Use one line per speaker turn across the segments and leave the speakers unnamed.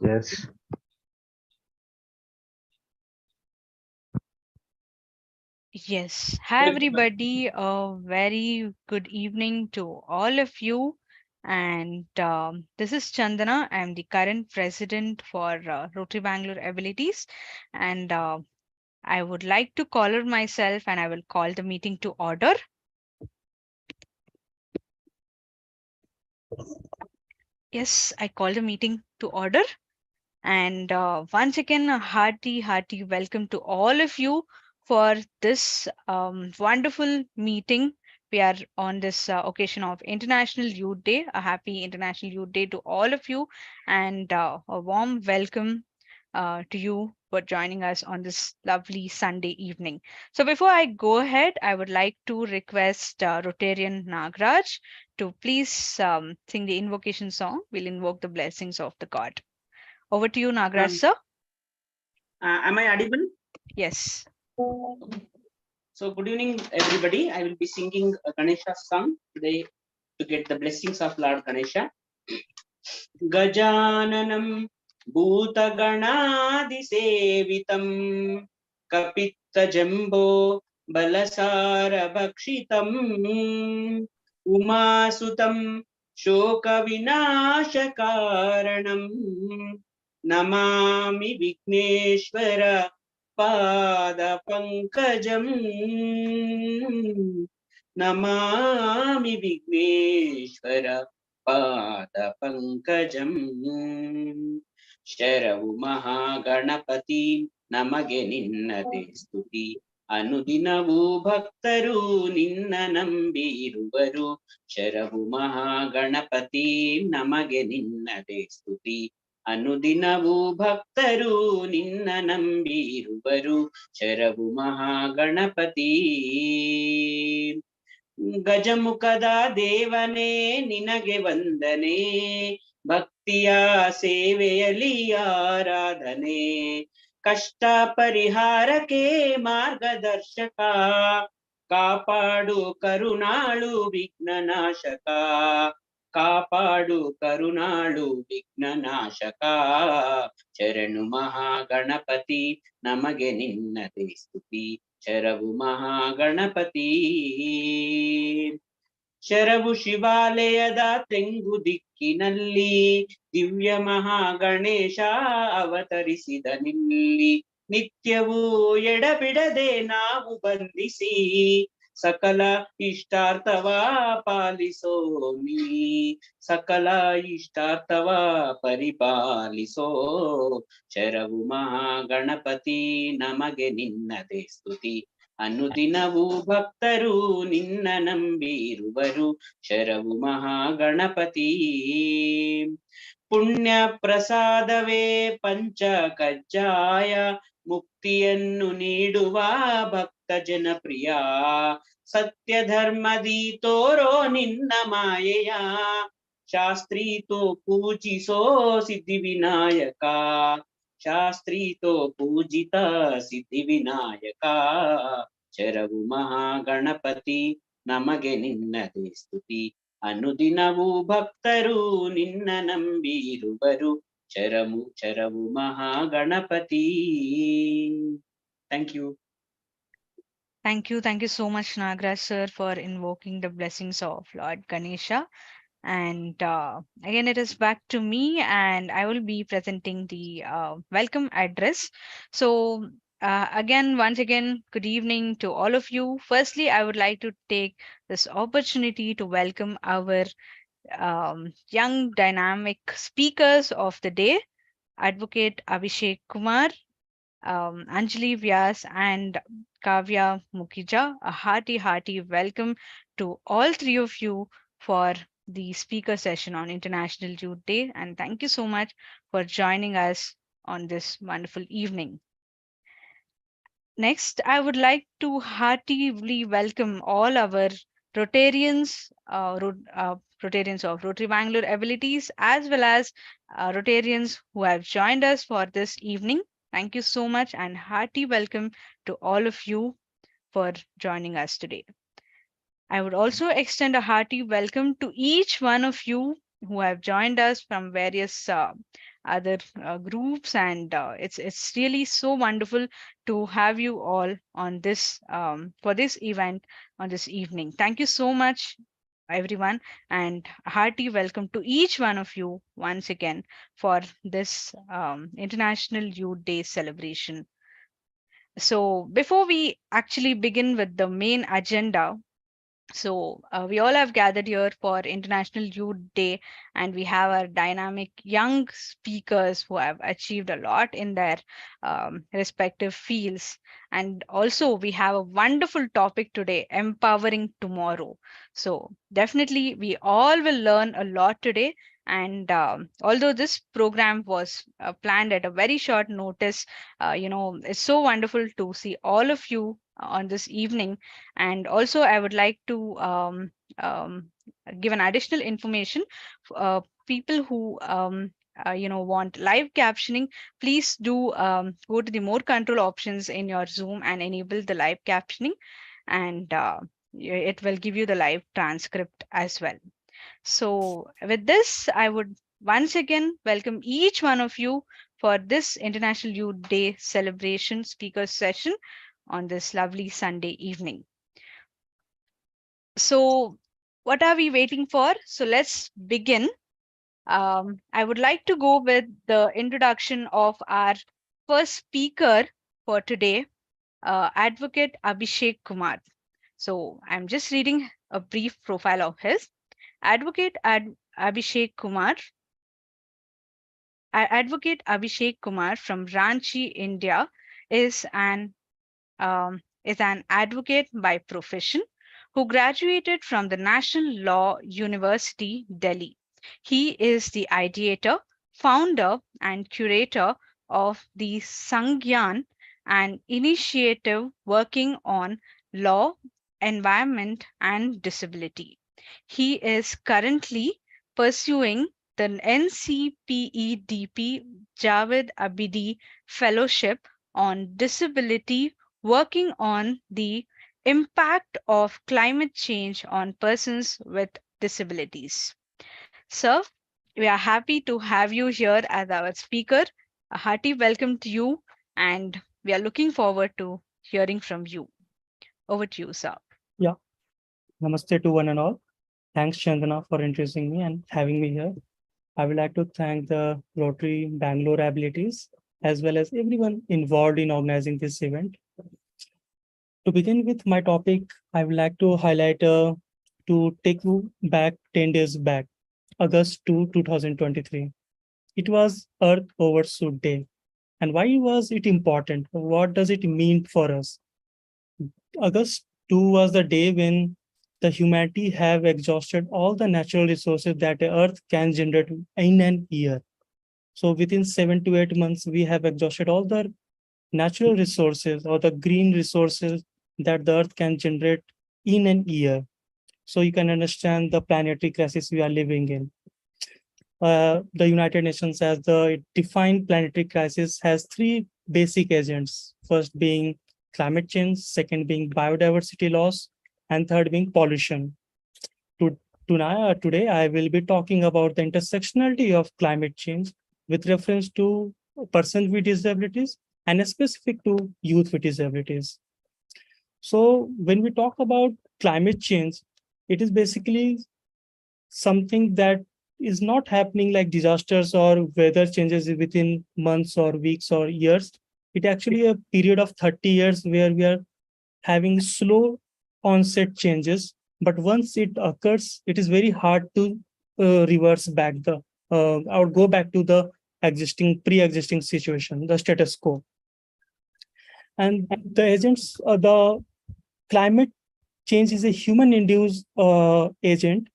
Yes.
Yes. Hi, everybody. A very good evening to all of you. And this is Chandana. I'm the current president for Rotary Bangalore Abilities. And I would like to call her myself and I will call the meeting to order. Yes, I call the meeting to order. And once again, a hearty welcome to all of you for this wonderful meeting. We are on this occasion of International Youth Day. A happy International Youth Day to all of you, and a warm welcome to you for joining us on this lovely Sunday evening. So, before I go ahead, I would like to request Rotarian Nagraj to please sing the invocation song. We'll invoke the blessings of the God. Over to you, Nagraj,
Um,
sir.
am I audible?
Yes.
So, good evening, everybody. I will be singing a Ganesha song today to get the blessings of Lord Ganesha. Gajananam Bhutaganadisevitam Kapitta Balasarabhakshitam Umasutam Shokavinashakaranam Namami Vigneshwara पादपङ्कजम् Namami Vighneshwar पादपङ्कजम् Sharavu Mahaganapati ನಮಗೆ ನಿನ್ನದೇ ಸ್ತುತಿ ಅನುದಿನವೂ ಭಕ್ತರು ನಿನ್ನ ನಂಬಿರುವರು ಶರವು ಮಹಾಗಣಪತಿ ನಮಗೆ ನಿನ್ನದೇ ಸ್ತುತಿ ಅನುದಿನವೂ ಭಕ್ತರು ನಿನ್ನ ನಂಬಿರುವರು ಶರವು ಮಹಾಗಣಪತಿ ಗಜಮುಖದ ದೇವನೇ ನಿನಗೆ ವಂದನೆ ಭಕ್ತಿಯ ಸೇವೆಯಲ್ಲಿ ಆರಾಧನೆ ಕಷ್ಟ ಪರಿಹಾರಕ್ಕೆ ಮಾರ್ಗದರ್ಶಕ ಕಾಪಾಡು ಕರುಣಾಳು ವಿಘ್ನನಾಶಕ ಕಾಪಾಡು ಕರುಣಾಳು ವಿಘ್ನನಾಶಕ ಶರಣು ಮಹಾಗಣಪತಿ ನಮಗೆ ನಿನ್ನದೇ ಸ್ತುತಿ ಶರವು ಮಹಾಗಣಪತಿ ಶರವು ಶಿವಾಲಯದ ತೆಂಗು ದಿಕ್ಕಿನಲ್ಲಿ ದಿವ್ಯ ಮಹಾಗಣೇಶ ಅವತರಿಸಿದ ನಿಲ್ಲಿ ನಿತ್ಯವೂ ಎಡಬಿಡದೆ ನಾವು ಬಂದಿಸಿ ಸಕಲ ಇಷ್ಟಾರ್ಥವ ಪಾಲಿಸೋ ನೀ ಸಕಲ ಇಷ್ಟಾರ್ಥವ ಪರಿಪಾಲಿಸೋ ಶರವು ಮಹಾಗಣಪತಿ ನಮಗೆ ನಿನ್ನದೇ ಸ್ತುತಿ ಅನುದಿನವೂ ಭಕ್ತರು ನಿನ್ನ ನಂಬಿರುವರು ಶರವು ಮಹಾಗಣಪತಿ ಪುಣ್ಯ ಪ್ರಸಾದವೇ ಪಂಚ ಕಜ್ಜಾಯ ಮುಕ್ತಿಯನ್ನು ನೀಡುವ ಭಕ್ತ ಜನಪ್ರಿಯ ಸತ್ಯ ಧರ್ಮದಿ ತೋರೋ ನಿನ್ನ ಮಾಯೆಯ ಶಾಸ್ತ್ರಿ ತೋ ಪೂಜಿಸೋ ಸಿದ್ಧಿ ವಿನಾಯಕ ಶಾಸ್ತ್ರಿ ತೋ ಪೂಜಿತ ಸಿದ್ಧಿ ವಿನಾಯಕ ಶರವು ಮಹಾಗಣಪತಿ ನಮಗೆ ನಿನ್ನದೇ ಸ್ತುತಿ ಅನುದಿನವೂ ಭಕ್ತರು ನಿನ್ನ ನಂಬಿರುವರು ಶರವು ಮಹಾಗಣಪತಿ thank you
Thank you so much, Nagraj sir, for invoking the blessings of Lord Ganesha. And again, it is back to me, and I will be presenting the welcome address. So, again, once again, good evening to all of you. Firstly, I would like to take this opportunity to welcome our young, dynamic speakers of the day, Advocate Abhishek Kumar, Anjali Vyas, and Kavya Mukija. A hearty welcome to all three of you for the speaker session on International Youth Day. And thank you so much for joining us on this wonderful evening. Next, I would like to heartily welcome all our Rotarians, Rotarians of Rotary Bangalore Abilities, as well as Rotarians who have joined us for this evening. Thank you so much and hearty welcome to all of you for joining us today. I would also extend a hearty welcome to each one of you who have joined us from various other groups, and it's really so wonderful to have you all on this for this event on this evening. Thank you so much, everyone, and a hearty welcome to each one of you once again for this International Youth Day celebration. So, before we actually begin with the main agenda, we all have gathered here for International Youth Day, and we have our dynamic young speakers who have achieved a lot in their respective fields. And also, we have a wonderful topic today, empowering tomorrow. So, definitely, we all will learn a lot today. And although this program was planned at a very short notice, it's so wonderful to see all of you on this evening. And also, I would like to give an additional information. People who want live captioning, please do go to the more control options in your Zoom and enable the live captioning, and it will give you the live transcript as well. So, with this, I would once again welcome each one of you for this International Youth Day celebration speaker session on this lovely Sunday evening. So, what are we waiting for? So, let's begin. I would like to go with the introduction of our first speaker for today, Advocate Abhishek Kumar. So, I'm just reading a brief profile of his. Abhishek Kumar. Advocate Abhishek Kumar from Ranchi, India, is an advocate by profession who graduated from the National Law University, Delhi. He is the ideator, founder, and curator of the Sangyan, an initiative working on law, environment, and disability. He is currently pursuing the NCPEDP Javed Abidi Fellowship on Disability, working on the impact of climate change on persons with disabilities. Sir, we are happy to have you here as our speaker. A hearty welcome to you, and we are looking forward to hearing from you. Over to you, sir.
Yeah, namaste to one and all. Thanks, Chandana, for introducing me and having me here. I would like to thank the Rotary Bangalore Abilities as well as everyone involved in organizing this event. To begin with my topic, I would like to highlight to take you back 10 days back, August 2, 2023. It was Earth Overshoot Day. And why was it important? What does it mean for us? August 2 was the day when the humanity have exhausted all the natural resources that the earth can generate in an year. So within 7 to 8 months, we have exhausted all the natural resources or the green resources that the earth can generate in an year. So you can understand the planetary crisis we are living in. The United Nations as the defined planetary crisis has three basic agents. First being climate change, second being biodiversity loss, and third being pollution. Today, I will be talking about the intersectionality of climate change with reference to persons with disabilities and specific to youth with disabilities. So when we talk about climate change, it is basically something that is not happening like disasters or weather changes within months or weeks or years. It actually a period of 30 years where we are having slow onset changes, but once it occurs, it is very hard to reverse back the or go back to the pre-existing situation, the status quo. And the agents, the climate change is a human-induced agent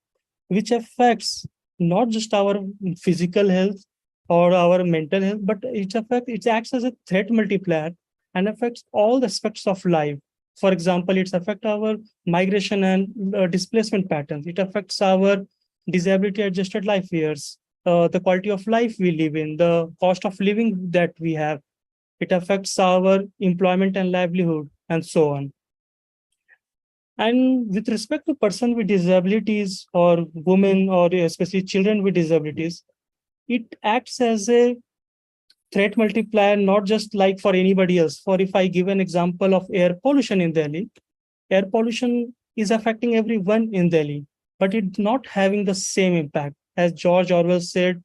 which affects not just our physical health or our mental health, but it acts as a threat multiplier and affects all aspects of life. For example, it affects our migration and displacement patterns. It affects our disability adjusted life years, the quality of life we live in, the cost of living that we have. It affects our employment and livelihood, and so on. And with respect to person with disabilities or women or especially children with disabilities, it acts as a threat multiplier, not just like for anybody else. For if I give an example of air pollution in Delhi, air pollution is affecting everyone in Delhi, but it's not having the same impact. As George Orwell said,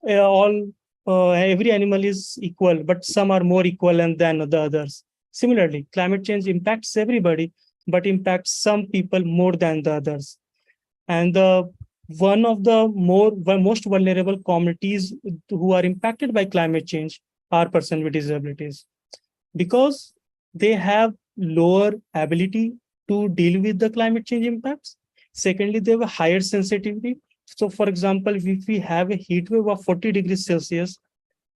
all every animal is equal, but some are more equal than the others. Similarly, climate change impacts everybody, but impacts some people more than the others. And the one of the most vulnerable communities who are impacted by climate change are persons with disabilities, because they have lower ability to deal with the climate change impacts. Secondly, they have a higher sensitivity. So, for example, if we have a heat wave of 40 degrees Celsius,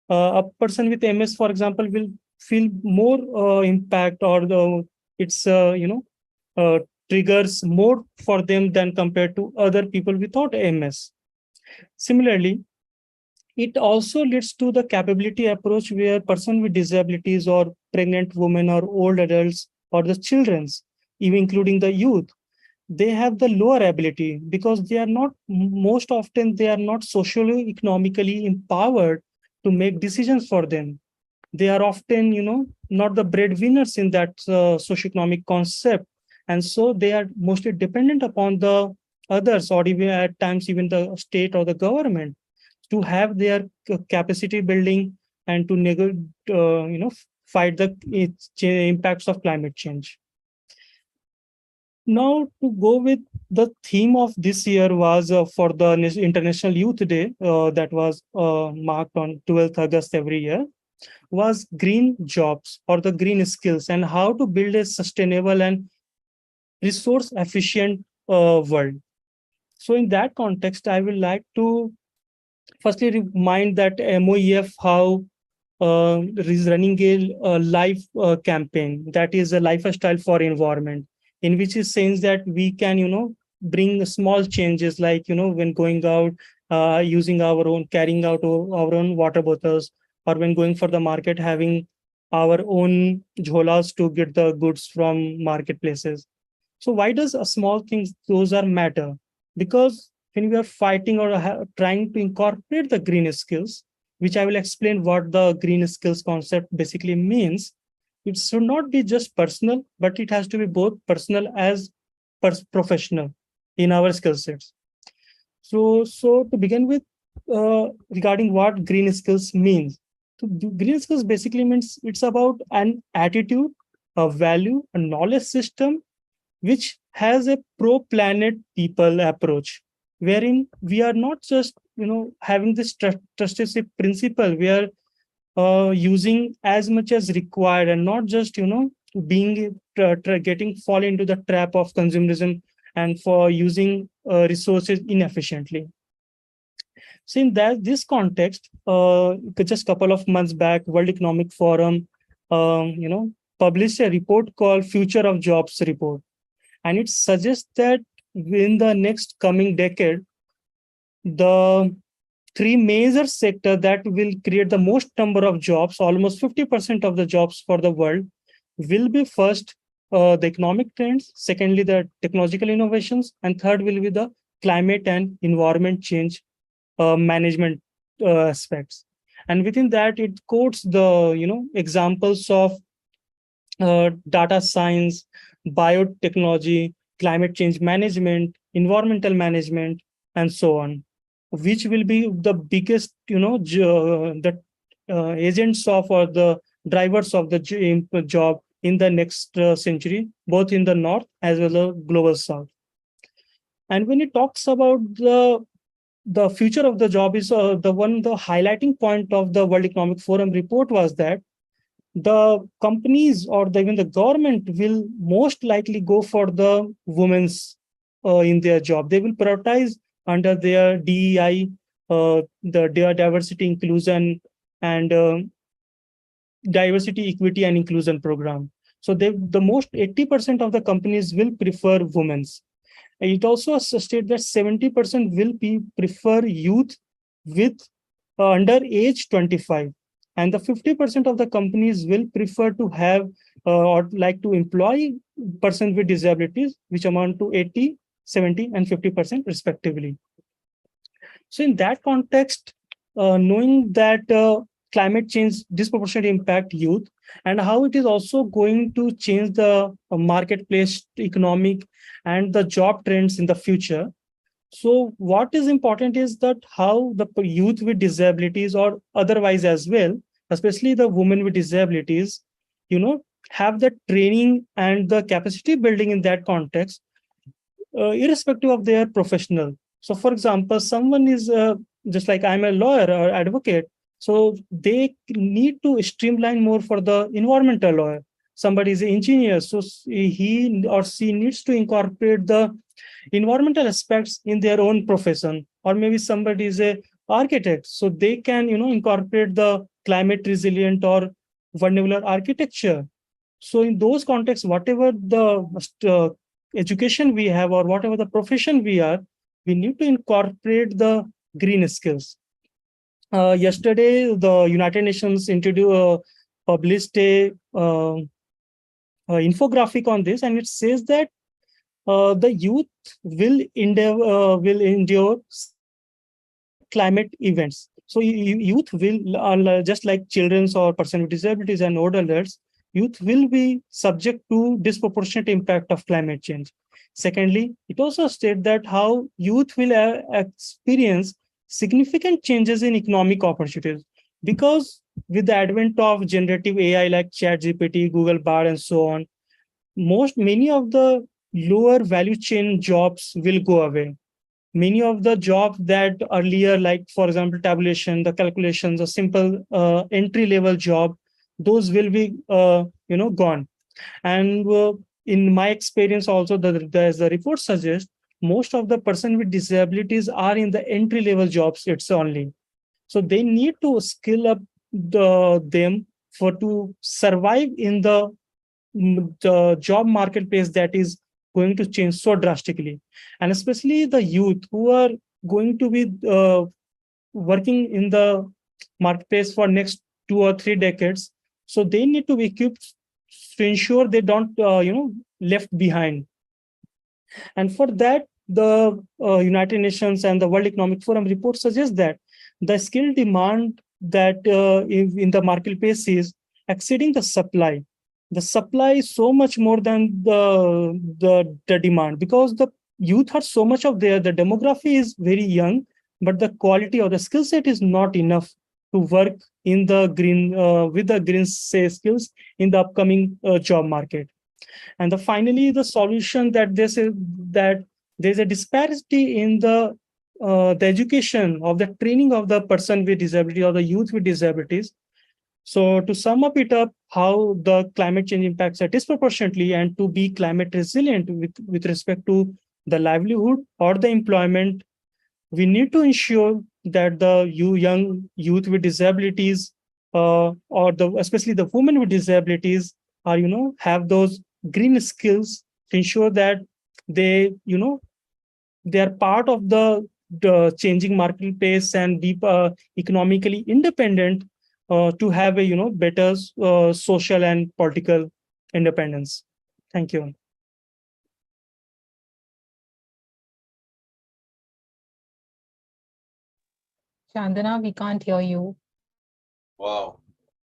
a person with MS, for example, will feel more impact, or it's uh, triggers more for them than compared to other people without MS. Similarly, it also leads to the capability approach, where person with disabilities or pregnant women or old adults or the children's, even including the youth, they have the lower ability, because they are not, most often they are not socially economically empowered to make decisions for them. They are often, not the breadwinners in that socioeconomic concept, and so they are mostly dependent upon the others, or even at times even the state or the government, to have their capacity building and to fight the impacts of climate change. Now, to go with the theme of this year was for the International Youth Day, that was marked on 12th August every year, was green jobs or the green skills, and how to build a sustainable and resource efficient world. So in that context, I would like to firstly remind that MOEF how is running a life campaign, that is a lifestyle for environment, in which it says that we can, bring small changes, like, when going out, using our own, carrying out our own water bottles, or when going for the market, having our own jholas to get the goods from marketplaces. So why does a small things those are matter? Because when we are fighting or trying to incorporate the green skills, which I will explain what the green skills concept basically means, it should not be just personal, but it has to be both personal as professional in our skill sets. So to begin with, regarding what green skills means. So green skills basically means it's about an attitude, a value, a knowledge system which has a pro-planet people approach, wherein we are not just having this trusteeship principle. We are using as much as required, and not just being getting fall into the trap of consumerism and for using resources inefficiently. So in this context, just a couple of months back, World Economic Forum, published a report called Future of Jobs report. And it suggests that in the next coming decade, the three major sectors that will create the most number of jobs, almost 50% of the jobs for the world, will be first, the economic trends, secondly, the technological innovations, and third will be the climate and environment change management aspects. And within that, it quotes the examples of data science, biotechnology, climate change management, environmental management, and so on, which will be the biggest, the agents of, or the drivers of the job in the next century, both in the north as well as global south. And when it talks about the future of the job, is the highlighting point of the World Economic Forum report was that the companies or even the government will most likely go for the women's in their job. They will prioritize under their DEI, the diversity, inclusion, and diversity, equity, and inclusion program. So the most 80% of the companies will prefer women's. It also states that 70% will prefer youth with under age 25. And the 50% of the companies will prefer to have or like to employ persons with disabilities, which amount to 80, 70, and 50% respectively. So in that context, knowing that climate change disproportionately impact youth, and how it is also going to change the marketplace, economic, and the job trends in the future. So what is important is that how the youth with disabilities or otherwise as well, especially the women with disabilities, have the training and the capacity building in that context, irrespective of their professional. So, for example, someone is just like I'm a lawyer or advocate, so they need to streamline more for the environmental lawyer. Somebody is an engineer, so he or she needs to incorporate the environmental aspects in their own profession. Or maybe somebody is a architect, so they can incorporate the climate resilient or vulnerable architecture. So in those contexts, whatever the education we have or whatever the profession we are, we need to incorporate the green skills. Yesterday, the United Nations published a infographic on this, and it says that the youth will endure climate events. So youth will, just like children or person with disabilities and older adults, youth will be subject to disproportionate impact of climate change. Secondly, it also states that how youth will experience significant changes in economic opportunities, because with the advent of generative AI like ChatGPT, Google Bard, and so on, many of the lower value chain jobs will go away. Many of the jobs that earlier, like for example, tabulation, the calculations, a simple entry level job, those will be gone. And in my experience also, as the report suggests, most of the person with disabilities are in the entry level jobs. It's only so they need to skill up them for to survive in the job marketplace that is going to change so drastically, and especially the youth who are going to be working in the marketplace for next 2 or 3 decades. So they need to be equipped to ensure they don't left behind. And for that, the United Nations and the World Economic Forum report suggests that the skill demand that in the marketplace is exceeding the supply. The supply is so much more than the demand, because the youth are so much of there. The demography is very young, but the quality or the skill set is not enough to work in the green with the green say skills in the upcoming job market. And finally, the solution that this is that there's a disparity in the education of the training of the person with disability or the youth with disabilities. So to sum up, how the climate change impacts are disproportionately, and to be climate resilient with respect to the livelihood or the employment, we need to ensure that the young youth with disabilities or especially the women with disabilities are have those green skills to ensure that they they are part of the changing marketplace and be economically independent, to have a better social and political independence. Thank you.
Chandana, we can't hear you.
Wow.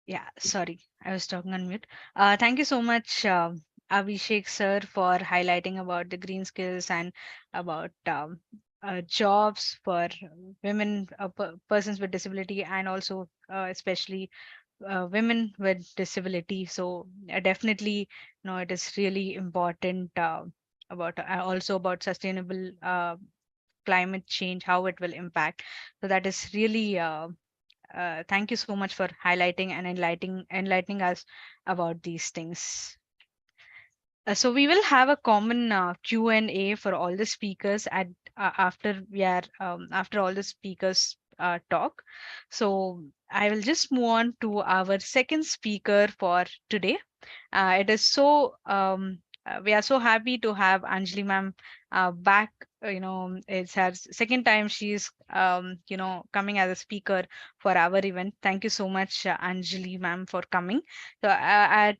Yeah, sorry, I was talking on mute. Thank you so much, Abhishek sir, for highlighting about the green skills and about jobs for women, persons with disability, and also especially women with disability. So definitely, it is really important about also about sustainable climate change, how it will impact. So that is really thank you so much for highlighting and enlightening us about these things. So we will have a common Q&A for all the speakers at after all the speakers talk. So I will just move on to our second speaker for today. It is so we are so happy to have Anjali ma'am back. It's her second time she's coming as a speaker for our event. Thank you so much, Anjali ma'am, for coming. So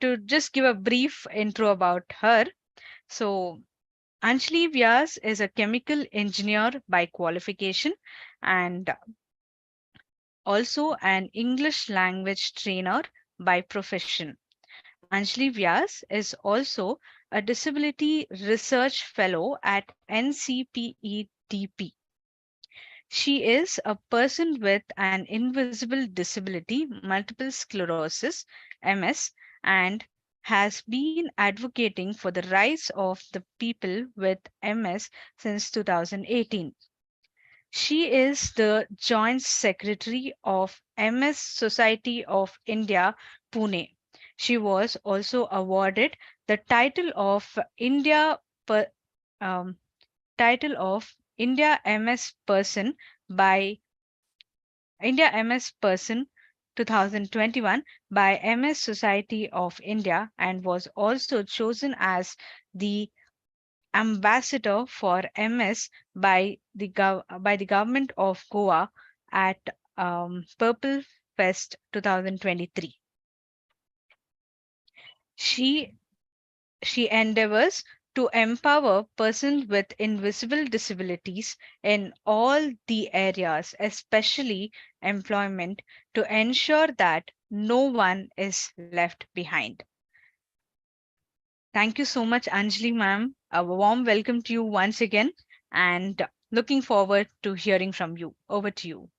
to just give a brief intro about her. So Anjali Vyas is a chemical engineer by qualification, and also an English language trainer by profession. Anjali Vyas is also a disability research fellow at NCPEDP. She is a person with an invisible disability, multiple sclerosis, MS, and has been advocating for the rights of the people with MS since 2018. She is the Joint Secretary of MS Society of India, Pune. She was also awarded the per, um, title of India MS Person by India MS Person 2021 by MS Society of India, and was also chosen as the ambassador for MS by by the government of Goa at Purple Fest 2023. She she endeavors to empower persons with invisible disabilities in all the areas, especially employment, to ensure that no one is left behind. Thank you so much, Anjali ma'am. A warm welcome to you once again, and looking forward to hearing from you. Over to you.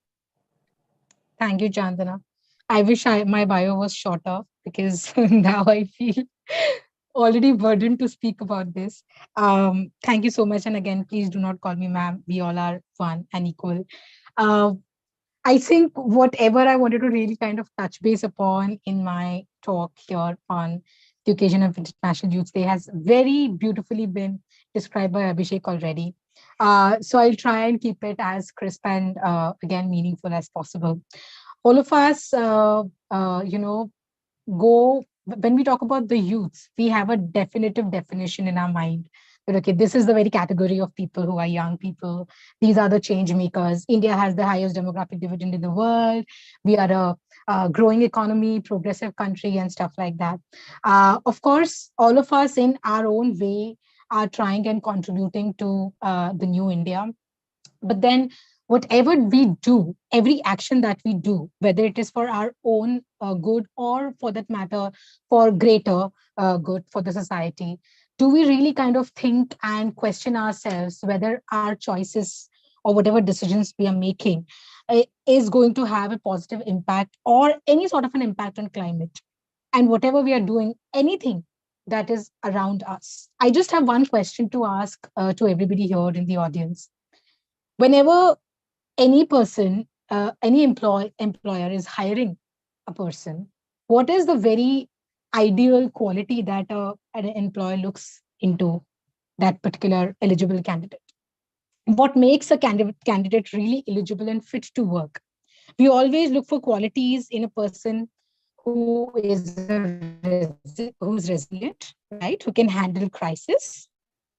Thank you, Chandana. I wish my bio was shorter because now I feel already burdened to speak about this. Thank you so much. And again, please do not call me ma'am. We all are one and equal. Uh, I think whatever I wanted to really kind of touch base upon in my talk here on the occasion of International Youth Day has very beautifully been described by Abhishek already. So I'll try and keep it as crisp and again meaningful as possible. All of us, go when we talk about the youth, we have a definitive definition in our mind that okay, this is the very category of people who are young people. These are the change makers. India has the highest demographic dividend in the world. We are a growing economy, progressive country, and stuff like that. Of course, all of us in our own way are trying and contributing to the new India. But then whatever we do, every action that we do, whether it is for our own good or for that matter for greater good for the society, do we really kind of think and question ourselves whether our choices or whatever decisions we are making is going to have a positive impact or any sort of an impact on climate, and whatever we are doing, anything that is around us. I just have one question to ask to everybody here in the audience. Whenever any person, any employer is hiring a person, what is the very ideal quality that an employer looks into that particular eligible candidate? What makes a candidate really eligible and fit to work? We always look for qualities in a person who is who's resilient, right? Who can handle crisis,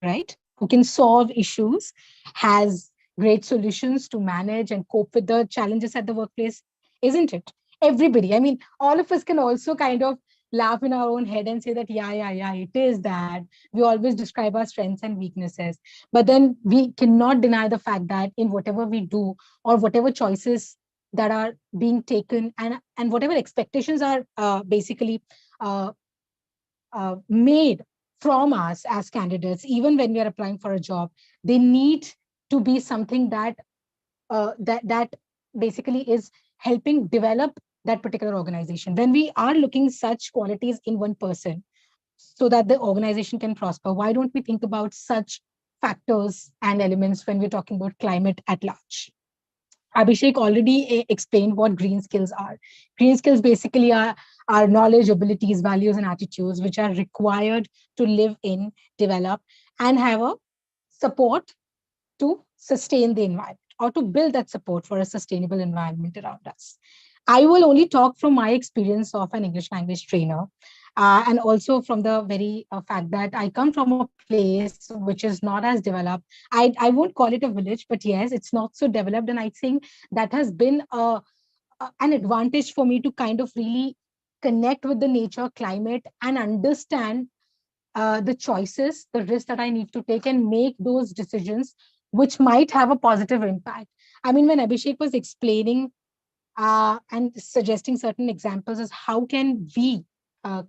right? Who can solve issues, has great solutions to manage and cope with the challenges at the workplace, isn't it? Everybody, I mean, all of us can also kind of laugh in our own head and say that, yeah, it is that. We always describe our strengths and weaknesses. But then we cannot deny the fact that in whatever we do or whatever choices that are being taken and whatever expectations are basically uh, made from us as candidates, even when we are applying for a job, they need to be something that that basically is helping develop that particular organization. When we are looking such qualities in one person so that the organization can prosper, why don't we think about such factors and elements when we're talking about climate at large? Abhishek already explained what green skills are. Green skills basically are knowledge, abilities, values, and attitudes which are required to live in, develop, and have a support to sustain the environment or to build that support for a sustainable environment around us. I will only talk from my experience of an English language trainer, and also from the very fact that I come from a place which is not as developed. I won't call it a village, but yes, it's not so developed. And I think that has been an advantage for me to kind of really connect with the nature, climate, and understand the choices, the risks that I need to take and make those decisions which might have a positive impact. I mean, when Abhishek was explaining and suggesting certain examples as how can we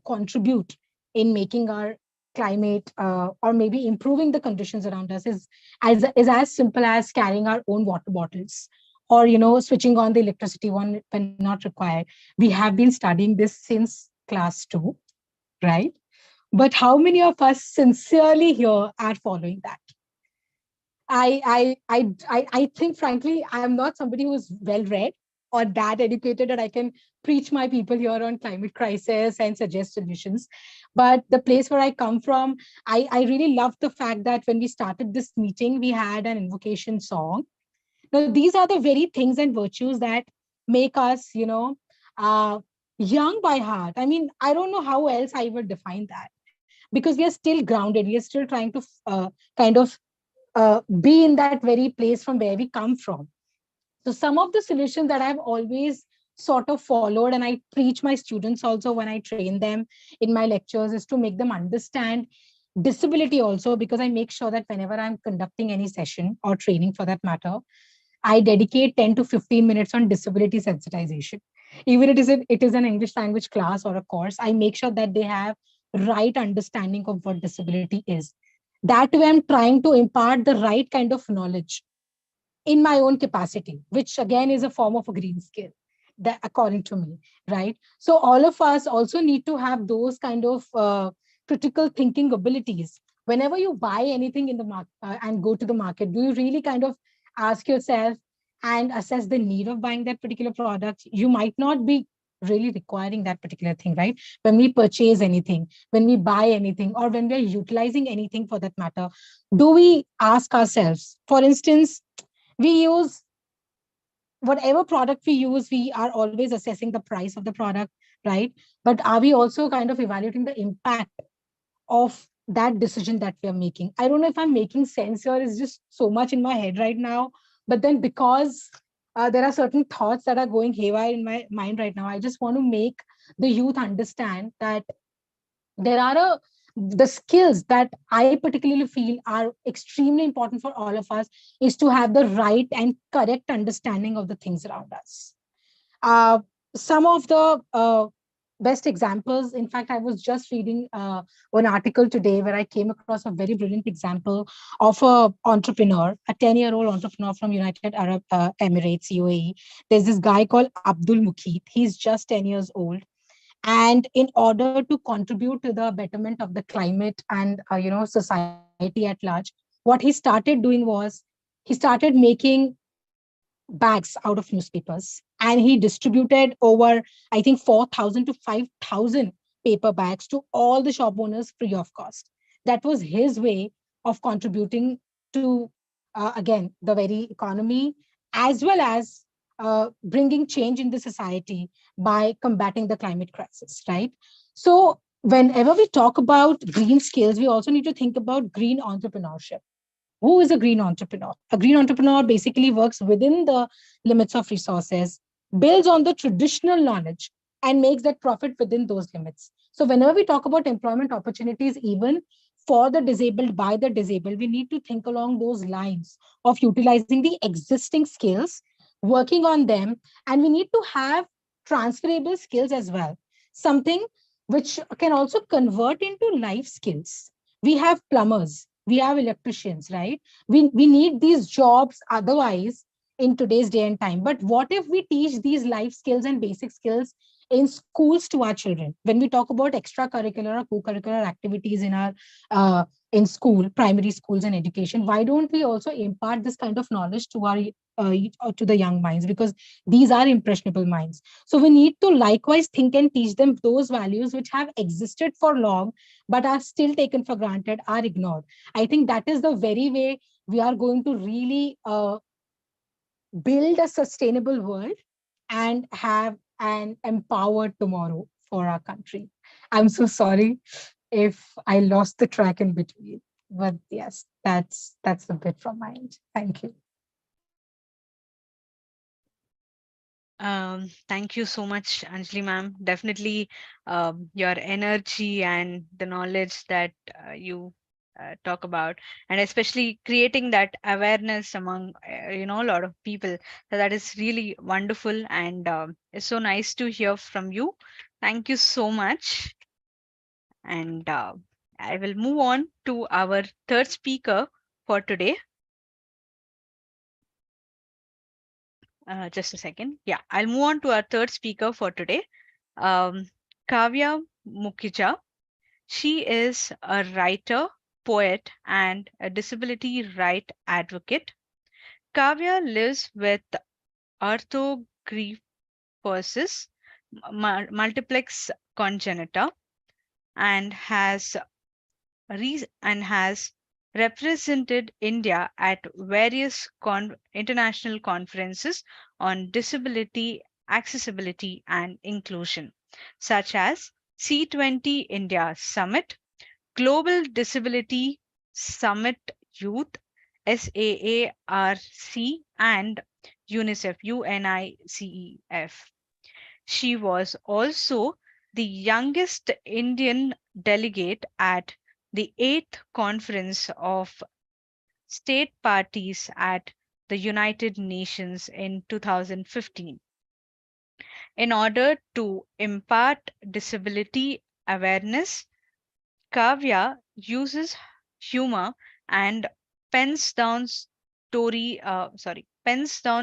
contribute in making our climate or maybe improving the conditions around us is as simple as carrying our own water bottles, or switching on the electricity when not required. We have been studying this since class 2, right? But how many of us sincerely here are following that? I think, frankly, I am not somebody who's well read or that educated that I can preach my people here on climate crisis and suggest solutions. But the place where I come from, I really love the fact that when we started this meeting, we had an invocation song. Now, these are the very things and virtues that make us, uh, young by heart. I mean, I don't know how else I would define that, because we are still grounded. We are still trying to kind of be in that very place from where we come from. So some of the solutions that I've always sort of followed, and I preach my students also when I train them in my lectures, is to make them understand disability also, because I make sure that whenever I'm conducting any session or training for that matter, I dedicate 10 to 15 minutes on disability sensitization. Even it is an English language class or a course, I make sure that they have right understanding of what disability is. That way, I'm trying to impart the right kind of knowledge in my own capacity, which again is a form of a green skill, that according to me, right? So all of us also need to have those kind of critical thinking abilities. Whenever you buy anything in the market and go to the market, do you really kind of ask yourself and assess the need of buying that particular product? You might not be really requiring that particular thing, right? When we purchase anything, when we buy anything, or when we're utilizing anything for that matter, do we ask ourselves, for instance, we use whatever product we use, we are always assessing the price of the product, right? But are we also kind of evaluating the impact of that decision that we are making? I don't know if I'm making sense here. It's just so much in my head right now. But then, because there are certain thoughts that are going haywire in my mind right now, I just want to make the youth understand that there are the skills that I particularly feel are extremely important for all of us, is to have the right and correct understanding of the things around us. Uh, some of the best examples, in fact, I was just reading one article today where I came across a very brilliant example of a entrepreneur, a 10-year-old entrepreneur from United Arab Emirates, UAE. There's this guy called Abdul Mukeet. He's just 10 years old, and in order to contribute to the betterment of the climate and society at large, what he started doing was he started making bags out of newspapers, and he distributed over, I think, 4,000 to 5,000 paper bags to all the shop owners free of cost. That was his way of contributing to again the very economy, as well as bringing change in the society by combating the climate crisis, right? So whenever we talk about green skills, we also need to think about green entrepreneurship. Who is a green entrepreneur? A green entrepreneur basically works within the limits of resources, builds on the traditional knowledge, and makes that profit within those limits. So whenever we talk about employment opportunities, even for the disabled, by the disabled, we need to think along those lines of utilizing the existing skills, working on them, and we need to have transferable skills as well. Something which can also convert into life skills. We have plumbers, we have electricians, right? We need these jobs otherwise in today's day and time. But what if we teach these life skills and basic skills in schools to our children? When we talk about extracurricular or co-curricular activities in our in school, primary schools and education, why don't we also impart this kind of knowledge to our to the young minds? Because these are impressionable minds. So we need to likewise think and teach them those values which have existed for long but are still taken for granted, are ignored. I think that is the very way we are going to really build a sustainable world and have an empowered tomorrow for our country. I'm so sorry if I lost the track in between, but yes, that's the bit from my end. Thank you.
Thank you so much, Anjali ma'am. Definitely, your energy and the knowledge that you talk about, and especially creating that awareness among a lot of people. So that is really wonderful, and it's so nice to hear from you. Thank you so much. And I will move on to our third speaker for today. Just a second. Yeah, I'll move on to our third speaker for today, um, Kavya Mukhija. She is a writer, poet, and a disability right advocate. Kavya lives with arthrogryposis multiplex congenita and has represented India at various international conferences on disability, accessibility, and inclusion, such as C20 India Summit, Global Disability Summit Youth, SAARC, and UNICEF. She was also the youngest Indian delegate at the 8th Conference of State Parties at the United Nations in 2015. In order to impart disability awareness, Kavya uses humor and pens down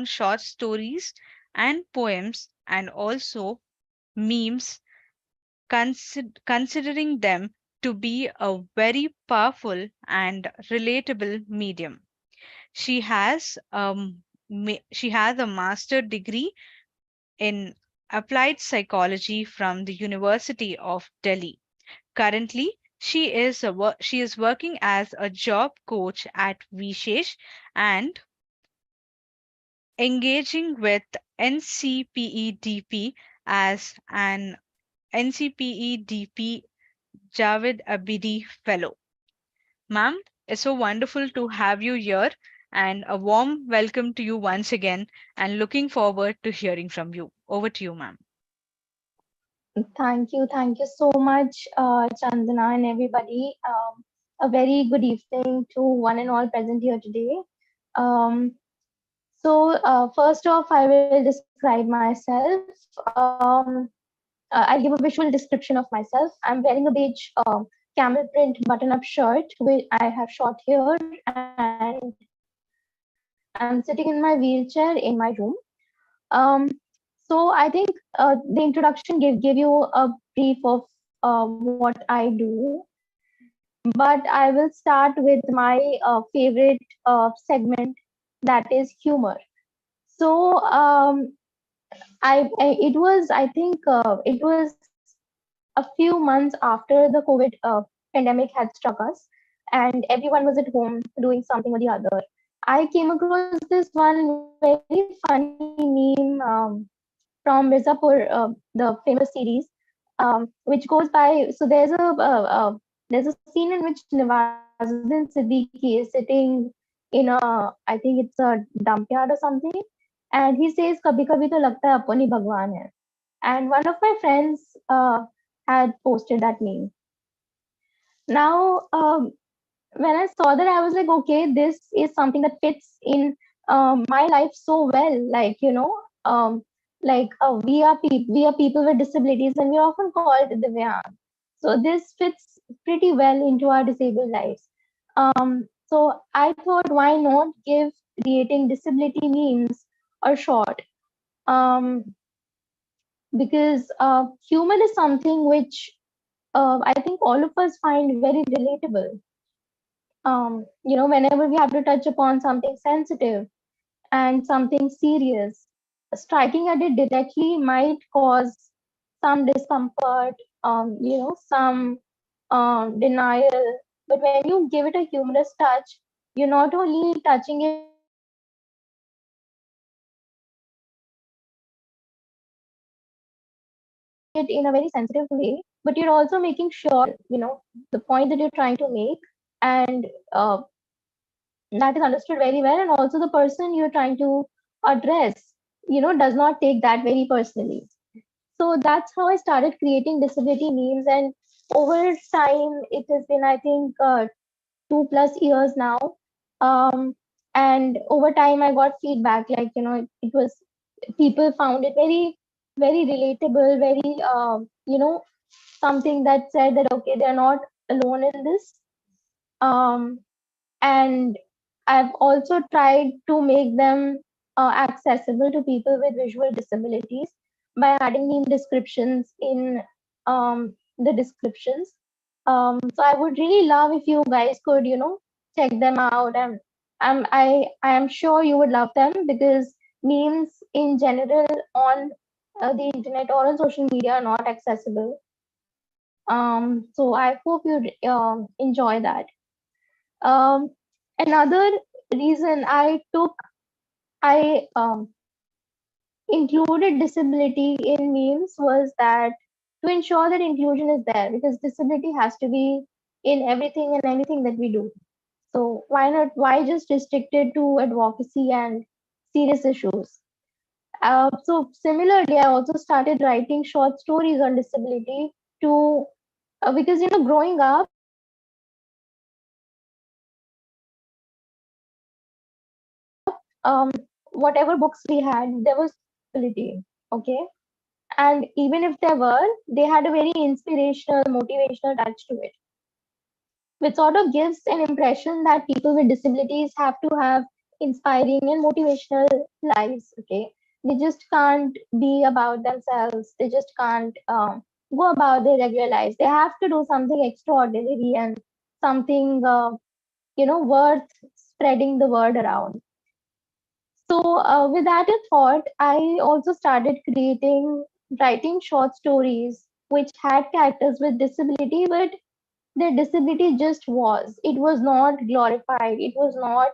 short stories and poems, and also memes, considering them to be a very powerful and relatable medium. She has she has a master degree in applied psychology from the University of Delhi. Currently, she is working as a job coach at Vishesh and engaging with NCPEDP as an NCPEDP Javed Abidi Fellow. Ma'am, it's so wonderful to have you here, and a warm welcome to you once again, and looking forward to hearing from you. Over to you, ma'am.
Thank you so much, Chandana and everybody. A very good evening to one and all present here today. First off, I will describe myself. I'll give a visual description of myself. I'm wearing a beige camel print button-up shirt, which I have shot here, and I'm sitting in my wheelchair in my room. Um, so I think the introduction gave you a brief of what I do, but I will start with my favorite segment, that is humor. So it was, I think it was a few months after the COVID pandemic had struck us, and everyone was at home doing something or the other. I came across this one very funny meme from Mirzapur, the famous series, which goes by. So there's a scene in which Nawazuddin Siddiqui is sitting in I think it's a dump yard or something, and he says, "Kabhi kabhi to lagta hai apni Bhagwan hai." And one of my friends had posted that meme. Now, when I saw that, I was like, okay, this is something that fits in my life so well. Like, we are people with disabilities, and we're often called Divyang. So this fits pretty well into our disabled lives. So I thought, why not give creating disability memes a shot? Because humor is something which I think all of us find very relatable. Whenever we have to touch upon something sensitive and something serious, striking at it directly might cause some discomfort, some denial. But when you give it a humorous touch, you're not only touching it in a very sensitive way, but you're also making sure, the point that you're trying to make, and that is understood very well, and also the person you're trying to address does not take that very personally. So that's how I started creating disability memes, and over time it has been, I think, 2+ years now. And over time, I got feedback like, it was, people found it very, very relatable, very, something that said that, okay, they're not alone in this. And I've also tried to make them accessible to people with visual disabilities by adding meme descriptions in the descriptions. So I would really love if you guys could, check them out, and I am sure you would love them, because memes in general on the internet or on social media are not accessible. So I hope you enjoy that. Um, Another reason I included disability in memes was that to ensure that inclusion is there, because disability has to be in everything and anything that we do. So why just restrict it to advocacy and serious issues? So similarly, I also started writing short stories on disability to because growing up, whatever books we had, there was disability, okay, and even if there were, they had a very inspirational, motivational touch to it, which sort of gives an impression that people with disabilities have to have inspiring and motivational lives, okay. They just can't be about themselves, they just can't go about their regular lives, they have to do something extraordinary and something worth spreading the word around. So with that in thought, I also started writing short stories which had characters with disability, but their disability just was. It was not glorified. It was not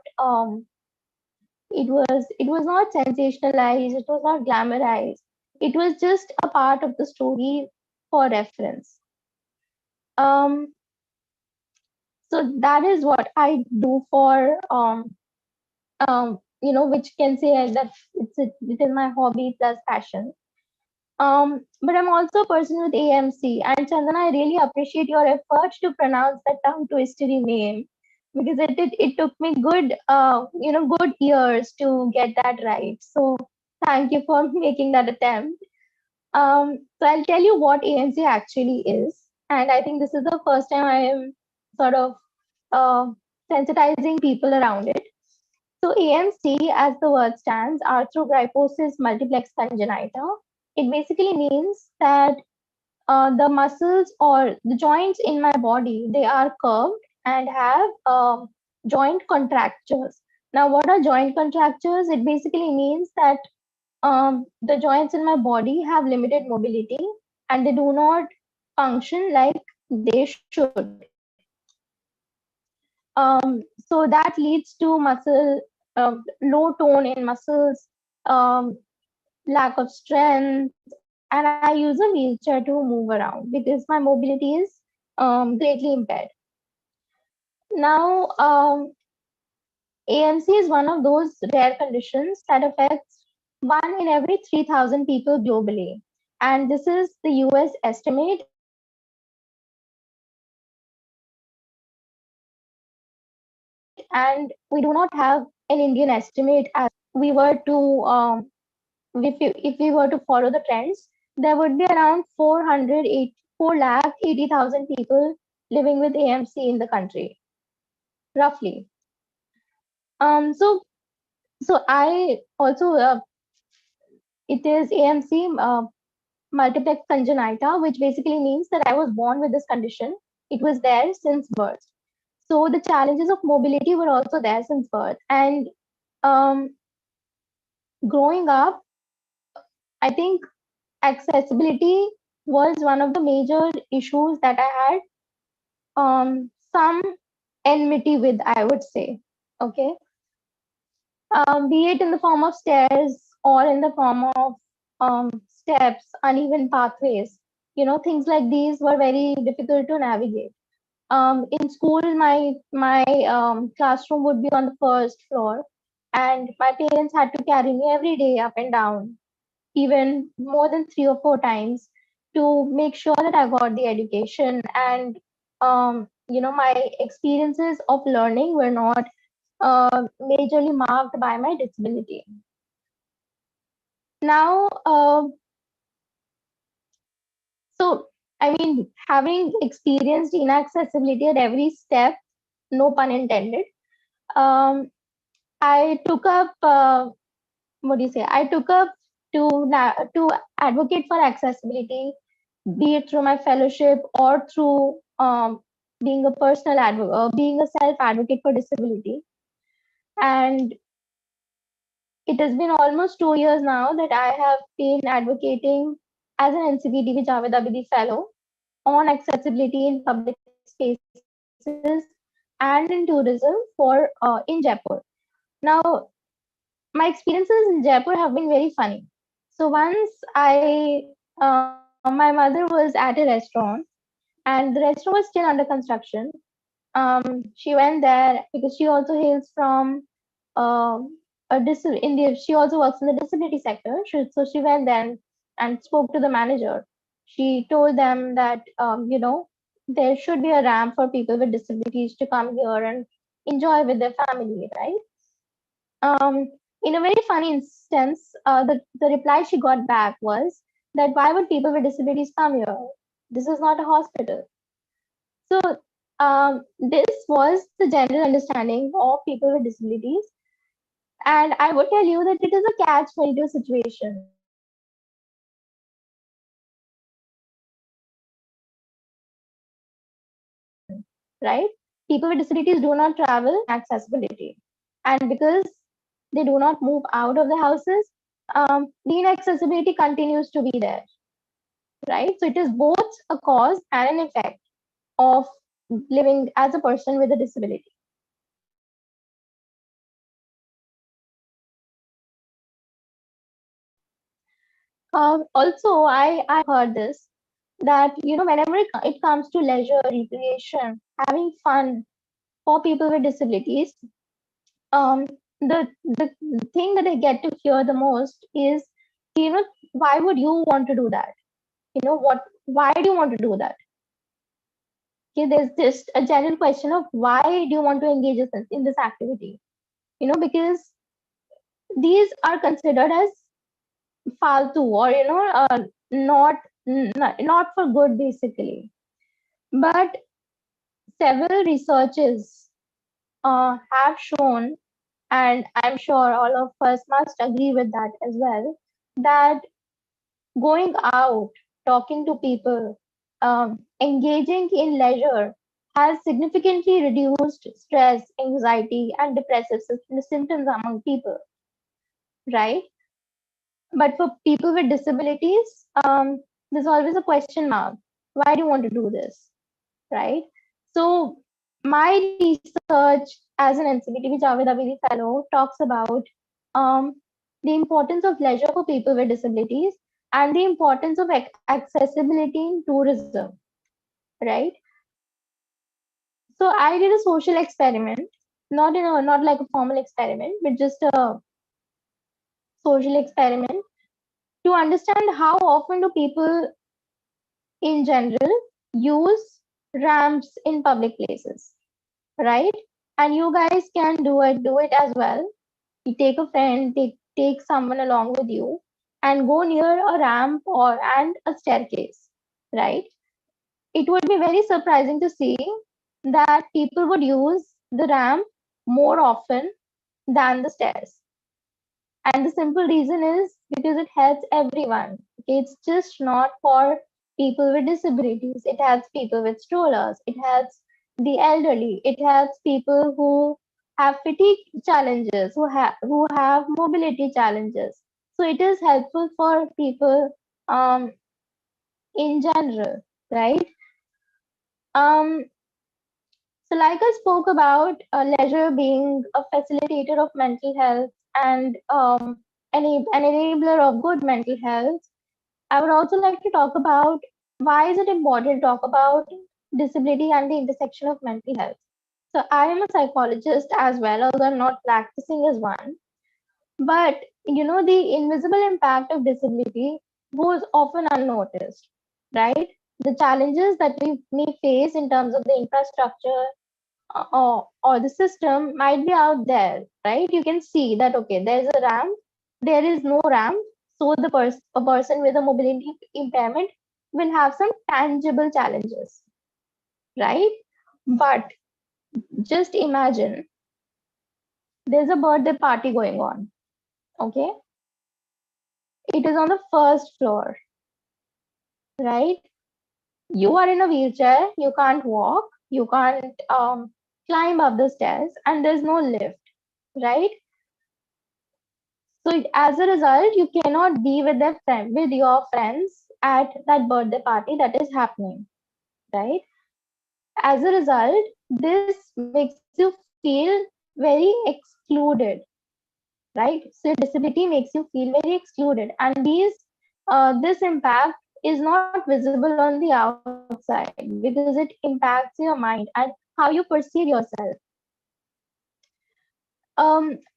sensationalized. It was not glamorized. It was just a part of the story for reference. Um, so that is what I do for which can say that it is my hobby plus passion. But I'm also a person with AMC, and Chandana, I really appreciate your effort to pronounce that tongue twistery name, because it took me good years to get that right. So thank you for making that attempt. So I'll tell you what AMC actually is, and I think this is the first time I am sort of uh, sensitizing people around it. So AMC, as the word stands, arthrogryposis multiplex congenita. It basically means that the muscles or the joints in my body, they are curved and have joint contractures. Now, what are joint contractures? It basically means that the joints in my body have limited mobility and they do not function like they should. So that leads to muscle low tone in muscles, lack of strength, and I use a wheelchair to move around because my mobility is greatly impaired. Now, AMC is one of those rare conditions that affects 1 in every 3,000 people globally. And this is the US estimate, and we do not have an Indian estimate. As we were to if we were to follow the trends, there would be around 480,000 people living with AMC in the country, roughly. So I also it is AMC multiplex congenita, which basically means that I was born with this condition. It was there since birth. So the challenges of mobility were also there since birth. And growing up, I think accessibility was one of the major issues that I had some enmity with, I would say. Okay. Be it in the form of stairs or in the form of steps, uneven pathways, things like these were very difficult to navigate. In school, my classroom would be on the first floor, and my parents had to carry me every day up and down, even more than 3 or 4 times, to make sure that I got the education and my experiences of learning were not majorly marked by my disability. Now, so I mean, having experienced inaccessibility at every step, no pun intended, I took up what do you say? I took up to advocate for accessibility, be it through my fellowship or through being a personal advocate, being a self advocate for disability. And it has been almost 2 years now that I have been advocating as an NCPDB Javed Abidi Fellow on accessibility in public spaces and in tourism in Jaipur. Now, my experiences in Jaipur have been very funny. So once my mother was at a restaurant, and the restaurant was still under construction. She went there because she also hails from India. She also works in the disability sector. So she went there and spoke to the manager. She told them that there should be a ramp for people with disabilities to come here and enjoy with their family, right? In a very funny instance, the reply she got back was that why would people with disabilities come here? This is not a hospital. So this was the general understanding of people with disabilities. And I would tell you that it is a catch-22 situation. Right? People with disabilities do not travel accessibility. And because they do not move out of the houses, the inaccessibility continues to be there. Right? So it is both a cause and an effect of living as a person with a disability. Also, I heard this that whenever it comes to leisure, recreation, having fun for people with disabilities, the thing that I get to hear the most is why would you want to do that? Why do you want to do that? Okay, there's just a general question of why do you want to engage in this activity? Because these are considered as faltu or not for good basically. But several researches have shown, and I'm sure all of us must agree with that as well, that going out, talking to people, engaging in leisure has significantly reduced stress, anxiety, and depressive symptoms among people, right? But for people with disabilities, there's always a question mark. Why do you want to do this, right? So my research as an NCPTV Javed Abidi Fellow talks about the importance of leisure for people with disabilities and the importance of accessibility in tourism, right? So I did a social experiment, not like a formal experiment, but just a social experiment to understand how often do people in general use ramps in public places, right? And you guys can do it as well. You take a friend, take someone along with you and go near a ramp and a staircase, right? It would be very surprising to see that people would use the ramp more often than the stairs. And the simple reason is because it helps everyone. Okay? It's just not for people with disabilities. It helps people with strollers. It helps the elderly. It helps people who have fatigue challenges, who have mobility challenges. So it is helpful for people in general, right? Um, so like I spoke about leisure being a facilitator of mental health and an enabler of good mental health, I would also like to talk about why is it important to talk about disability and the intersection of mental health. So I am a psychologist as well, although I'm not practicing as one. But the invisible impact of disability goes often unnoticed, right? the challenges that we may face in terms of the infrastructure or the system might be out there, right? You can see that, okay, there's a ramp, there is no ramp. So a person with a mobility impairment will have some tangible challenges, right? But just imagine there's a birthday party going on, okay? It is on the first floor, right? You are in a wheelchair, you can't walk, you can't climb up the stairs, and there's no lift, right? So as a result, you cannot be with with your friends at that birthday party that is happening, right? As a result, this makes you feel very excluded, right? So disability makes you feel very excluded, and this impact is not visible on the outside because it impacts your mind and how you perceive yourself.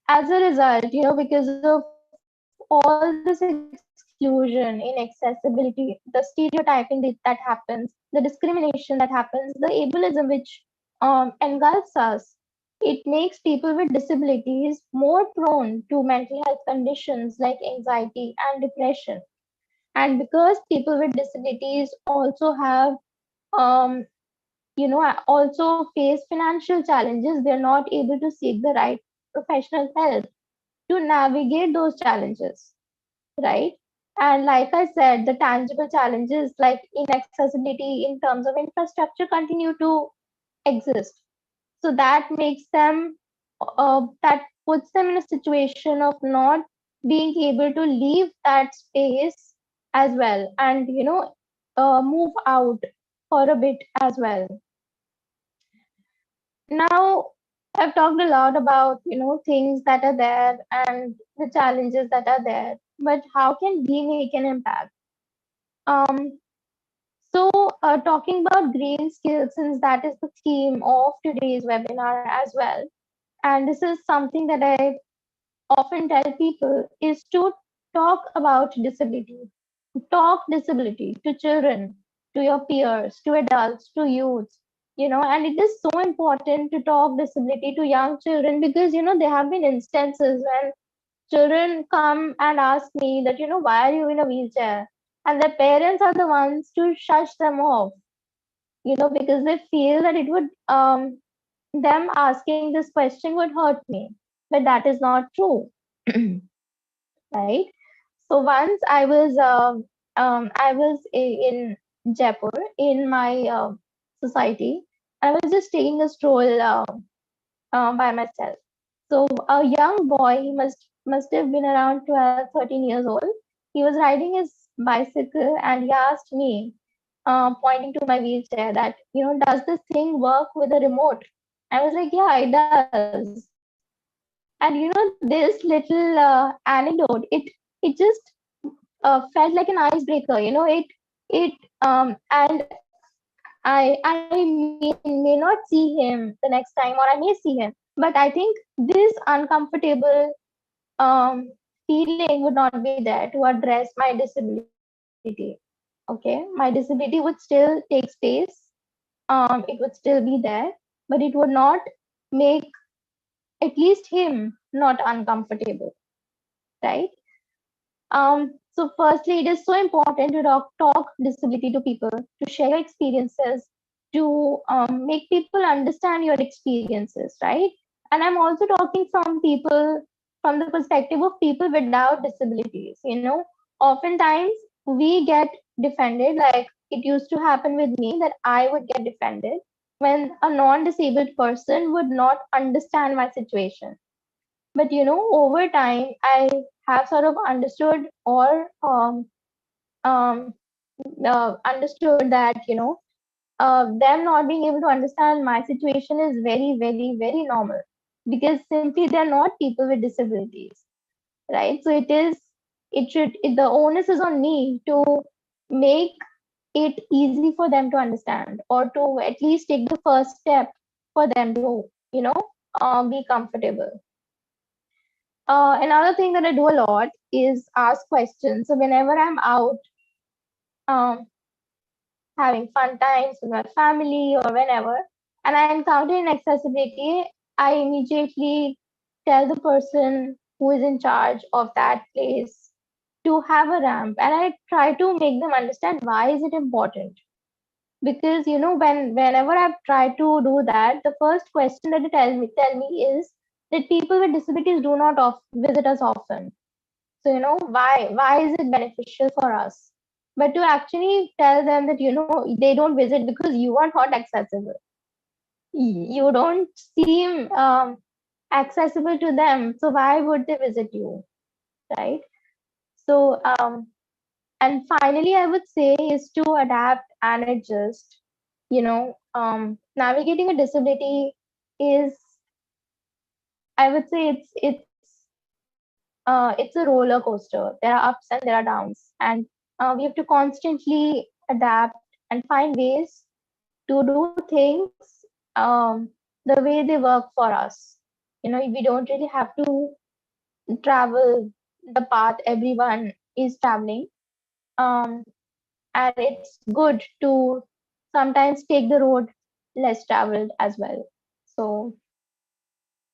As a result, because of all this exclusion, inaccessibility, the stereotyping that happens, the discrimination that happens, the ableism which engulfs us, it makes people with disabilities more prone to mental health conditions like anxiety and depression. And because people with disabilities also have um, also face financial challenges, they're not able to seek the right professional help to navigate those challenges, right? And like I said, the tangible challenges like inaccessibility in terms of infrastructure continue to exist. So that makes them, that puts them in a situation of not being able to leave that space as well, and move out for a bit as well. Now, I've talked a lot about things that are there and the challenges that are there, but how can we make an impact? Um, talking about green skills, since that is the theme of today's webinar as well, and this is something that I often tell people, is to talk about disability. Talk disability to children, to your peers, to adults, to youth, and it is so important to talk disability to young children because, there have been instances when children come and ask me that, why are you in a wheelchair? And their parents are the ones to shush them off, because they feel that it would, them asking this question would hurt me. But that is not true, right? So once I was in Jaipur in my society. I was just taking a stroll by myself. So a young boy, he must have been around 12, 13 years old. He was riding his bicycle and he asked me, pointing to my wheelchair, that does this thing work with a remote? I was like, yeah, it does. And this little anecdote, it just felt like an icebreaker. It and I may not see him the next time, or I may see him, but I think this uncomfortable feeling would not be there to address my disability. Okay, my disability would still take space. It would still be there, but it would not make at least him not uncomfortable, right? So firstly, it is so important to talk disability to people, to share your experiences, to make people understand your experiences, right? And I'm also talking from the perspective of people without disabilities. Oftentimes we get defended, like it used to happen with me, that I would get defended when a non-disabled person would not understand my situation. But over time I have sort of understood, or understood that them not being able to understand my situation is very, very, very normal, because simply they're not people with disabilities, right? So the onus is on me to make it easy for them to understand, or to at least take the first step for them to be comfortable. Another thing that I do a lot is ask questions. So whenever I'm out, um, having fun times with my family or whenever, and I encounter inaccessibility, I immediately tell the person who is in charge of that place to have a ramp, and I try to make them understand why is it important. Because whenever I've tried to do that, the first question that they tell me is that people with disabilities do not visit us often. So why is it beneficial for us? But to actually tell them that they don't visit because you are not accessible. You don't seem accessible to them, so why would they visit you, right? So and finally, I would say is to adapt and adjust. Navigating a disability is, I would say, it's a roller coaster. There are ups and there are downs, and we have to constantly adapt and find ways to do things the way they work for us. We don't really have to travel the path everyone is traveling. Um, and it's good to sometimes take the road less traveled as well. So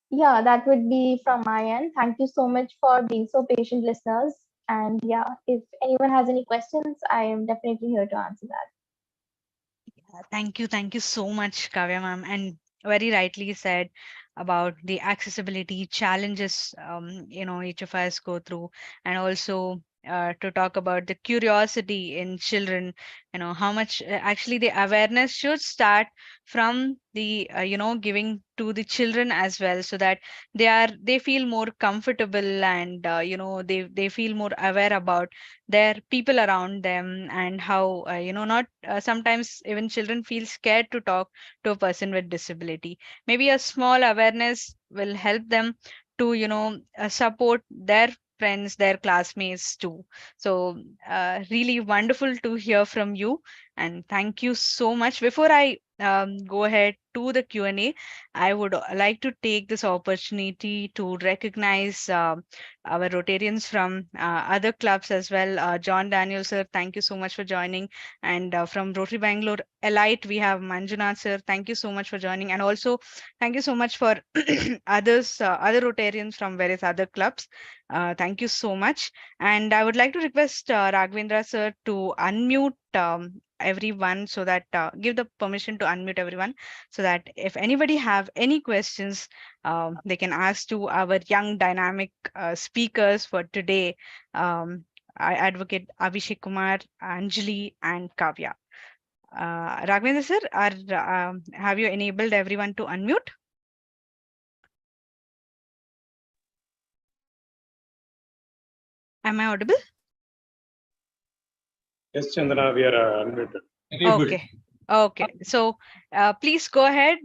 yeah, that would be from my end. Thank you so much for being so patient, listeners. And yeah, if anyone has any questions, I am definitely here to answer that.
Thank you so much, Kavya ma'am, and very rightly said about the accessibility challenges each of us go through, and also to talk about the curiosity in children. How much actually the awareness should start from the giving to the children as well, so that they feel more comfortable, and they feel more aware about their people around them, and how not sometimes even children feel scared to talk to a person with disability. Maybe a small awareness will help them to support their friends, their classmates too. So really wonderful to hear from you, and thank you so much. Before I go ahead to the Q&A, I would like to take this opportunity to recognize our Rotarians from other clubs as well. John Daniel, sir, thank you so much for joining. And from Rotary Bangalore Elite, we have Manjunath, sir. Thank you so much for joining. And also, thank you so much for other Rotarians from various other clubs. Thank you so much. And I would like to request Raghavendra, sir, to unmute everyone, so that give the permission to unmute everyone, so that if anybody have any questions, they can ask to our young dynamic speakers for today, Advocate Abhishek Kumar, Anjali, and Kavya. Raghavendra sir, have you enabled everyone to unmute? Am I audible?
Yes, Chandana, we are unmuted.
Okay. Okay. So please go ahead.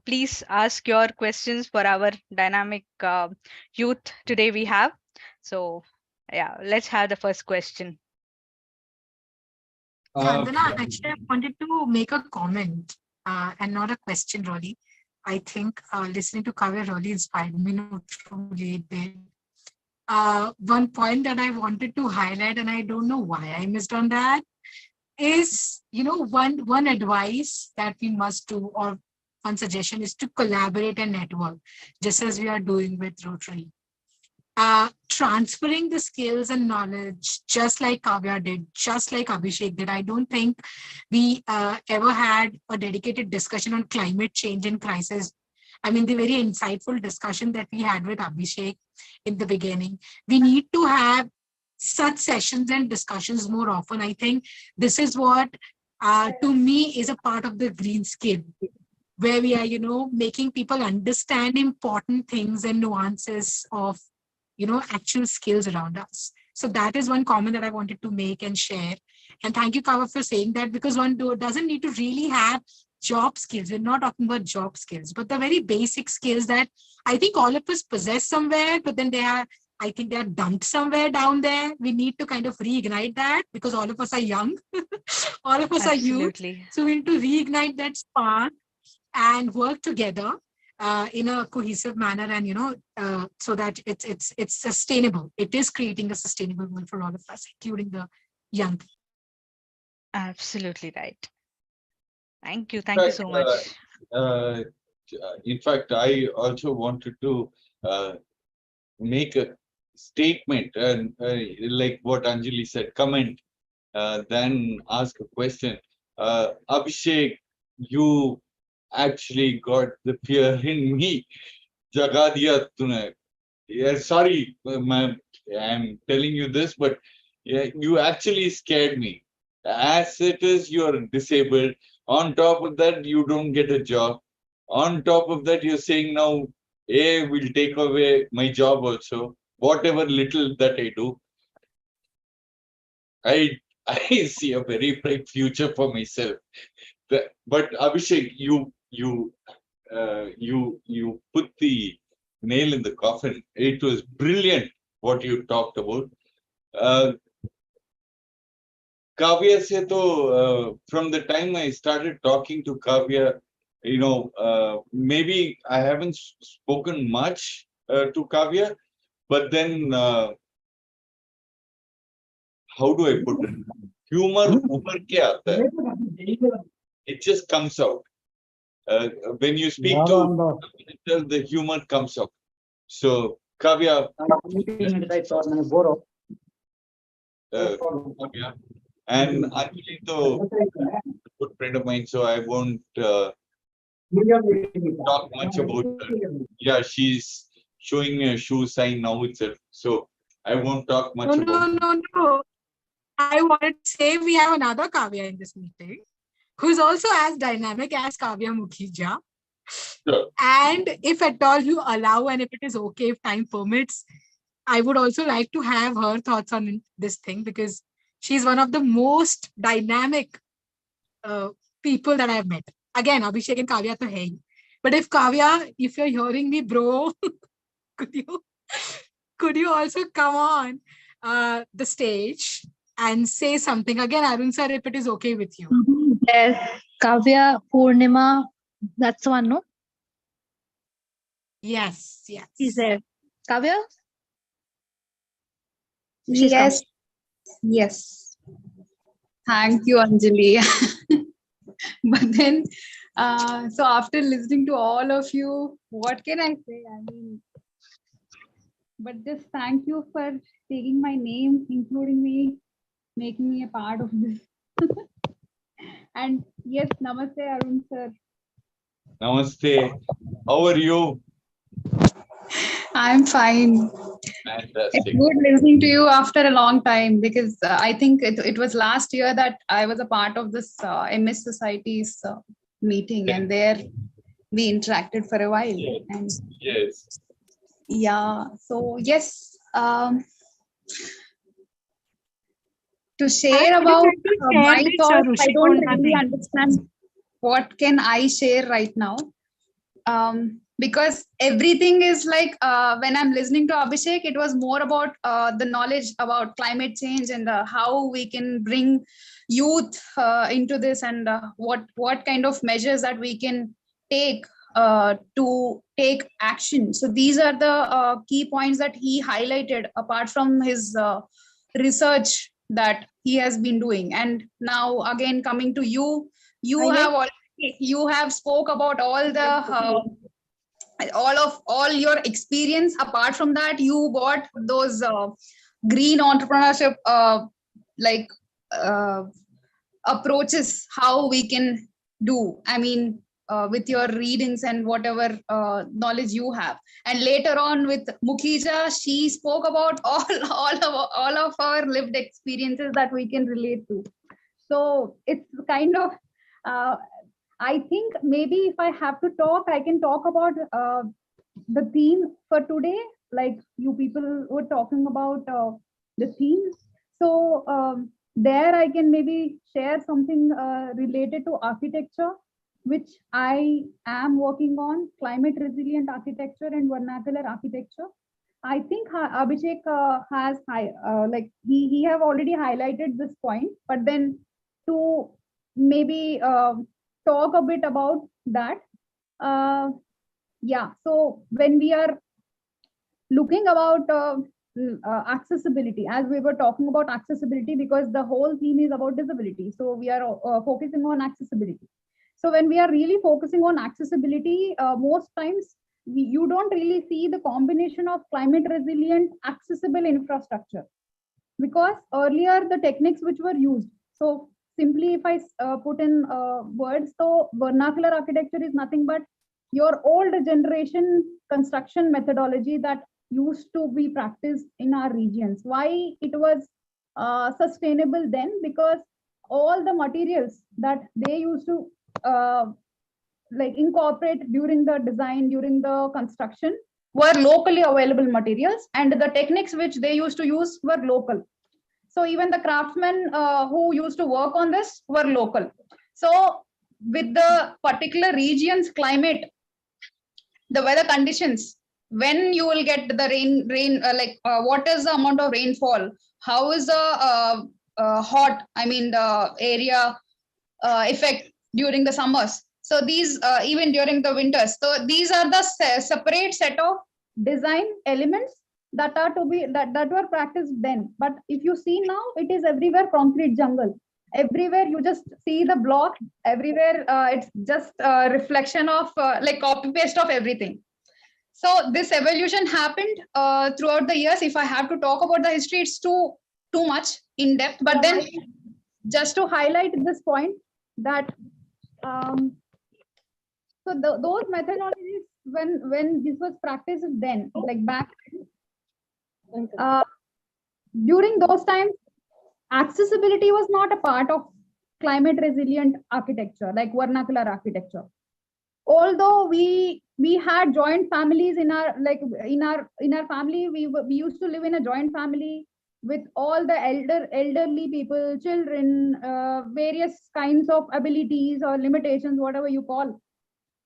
Please ask your questions for our dynamic youth today we have. So yeah, let's have the first question.
Chandana, actually, I wanted to make a comment and not a question, really. I think listening to Kavya really inspired me, no, truly it did. One point that I wanted to highlight, and I don't know why I missed on that, is one advice that we must do, or one suggestion, is to collaborate and network, just as we are doing with Rotary. Transferring the skills and knowledge, just like Kavya did, just like Abhishek did. I don't think we ever had a dedicated discussion on climate change and crisis. I mean, the very insightful discussion that we had with Abhishek in the beginning. We need to have such sessions and discussions more often. I think this is what, to me, is a part of the green skill, where we are, making people understand important things and nuances of, actual skills around us. So that is one comment that I wanted to make and share. And thank you, Kavya, for saying that, because one doesn't need to really have job skills. We're not talking about job skills, but the very basic skills that I think all of us possess somewhere, but then I think they are dumped somewhere down there. We need to kind of reignite that, because all of us are young, all of us are youth.
Absolutely.
So we need to reignite that spark and work together in a cohesive manner, and so that it's sustainable. It is creating a sustainable world for all of us, including the young people.
Absolutely right. Thank you. Thank you so much.
In fact, I also wanted to make a statement and like what Anjali said, comment, then ask a question. Abhishek, you actually got the fear in me. Jaga diya tune. Yeah, sorry, ma'am, I'm telling you this, but yeah, you actually scared me. As it is, you're disabled. On top of that, you don't get a job. On top of that, you're saying now, A will take away my job also. Whatever little that I do, I I see a very bright future for myself. But Abhishek, you put the nail in the coffin. It was brilliant what you talked about. Kavya se to, from the time I started talking to Kavya, maybe I haven't spoken much to Kavya, but then how do I put it? Humor ubhar ke aata hai. It just comes out. When you speak to the humor comes out. So Kavya, Kavya, and Anjali to a good friend of mine, so I won't talk much about her. Yeah, she's showing me a shoe sign now itself, so I won't talk much about her.
No. I wanted to say we have another Kavya in this meeting, who's also as dynamic as Kavya Mukhija.
Sure.
And if at all you allow, and if it is okay, if time permits, I would also like to have her thoughts on this thing, because she's one of the most dynamic people that I've met. Again, Abhishek and Kavya to hai. But if Kavya, if you're hearing me, bro, could you also come on the stage and say something? Again, Arun sir, if it is okay with you.
Yes, Kavya, Purnima, that's the one, no?
Yes.
Is there? Kavya? She's
Yes, yes. Thank you, Anjali. But then, so after listening to all of you, what can I say? I mean, but just thank you for taking my name, including me, making me a part of this. And yes, namaste, Arun sir.
Namaste. How are you?
I'm fine.
Fantastic.
It's good listening to you after a long time, because I think it was last year that I was a part of this MS Society's meeting, and there we interacted for a while.
Yes.
And
Yes.
yeah, so yes, to share about my thoughts, I don't really understand what can I share right now. Because everything is like, when I'm listening to Abhishek, it was more about the knowledge about climate change and how we can bring youth into this, and what kind of measures that we can take to take action. So these are the key points that he highlighted, apart from his research that he has been doing. And now again, coming to you, you have spoke about all the all your experience. Apart from that, you got those green entrepreneurship like approaches, how we can do, I mean, with your readings and whatever knowledge you have. And later on with Mukhija, she spoke about all of our lived experiences that we can relate to. So it's kind of I think maybe if I have to talk, I can talk about the theme for today. Like you people were talking about the theme. So there I can maybe share something related to architecture, which I am working on: climate resilient architecture and vernacular architecture. I think Abhishek has like he have already highlighted this point, but then to maybe talk a bit about that. Yeah, so when we are looking about accessibility, as we were talking about accessibility, because the whole theme is about disability. So we are focusing on accessibility. So when we are really focusing on accessibility, most times you don't really see the combination of climate resilient accessible infrastructure, because earlier the techniques which were used. So simply if I put in words, so vernacular architecture is nothing but your old generation construction methodology that used to be practiced in our regions. Why it was sustainable then? Because all the materials that they used to like incorporate during the design, during the construction, were locally available materials, and the techniques which they used to use were local. So even the craftsmen who used to work on this were local. So with the particular region's climate, the weather conditions, when you will get the rain, what is the amount of rainfall, how is the hot, I mean the area effect during the summers. So these even during the winters. So these are the separate set of design elements that are to be that were practiced then. But if you see now, it is everywhere concrete jungle. Everywhere you just see the block. Everywhere it's just a reflection of like copy paste of everything. So this evolution happened throughout the years. If I have to talk about the history, it's too much in depth. But then, just to highlight this point, that so those methodologies, when this was practiced then, like back during those times, accessibility was not a part of climate resilient architecture, like vernacular architecture. Although we had joint families in our family, we used to live in a joint family with all the elderly people, children, various kinds of abilities or limitations, whatever you call.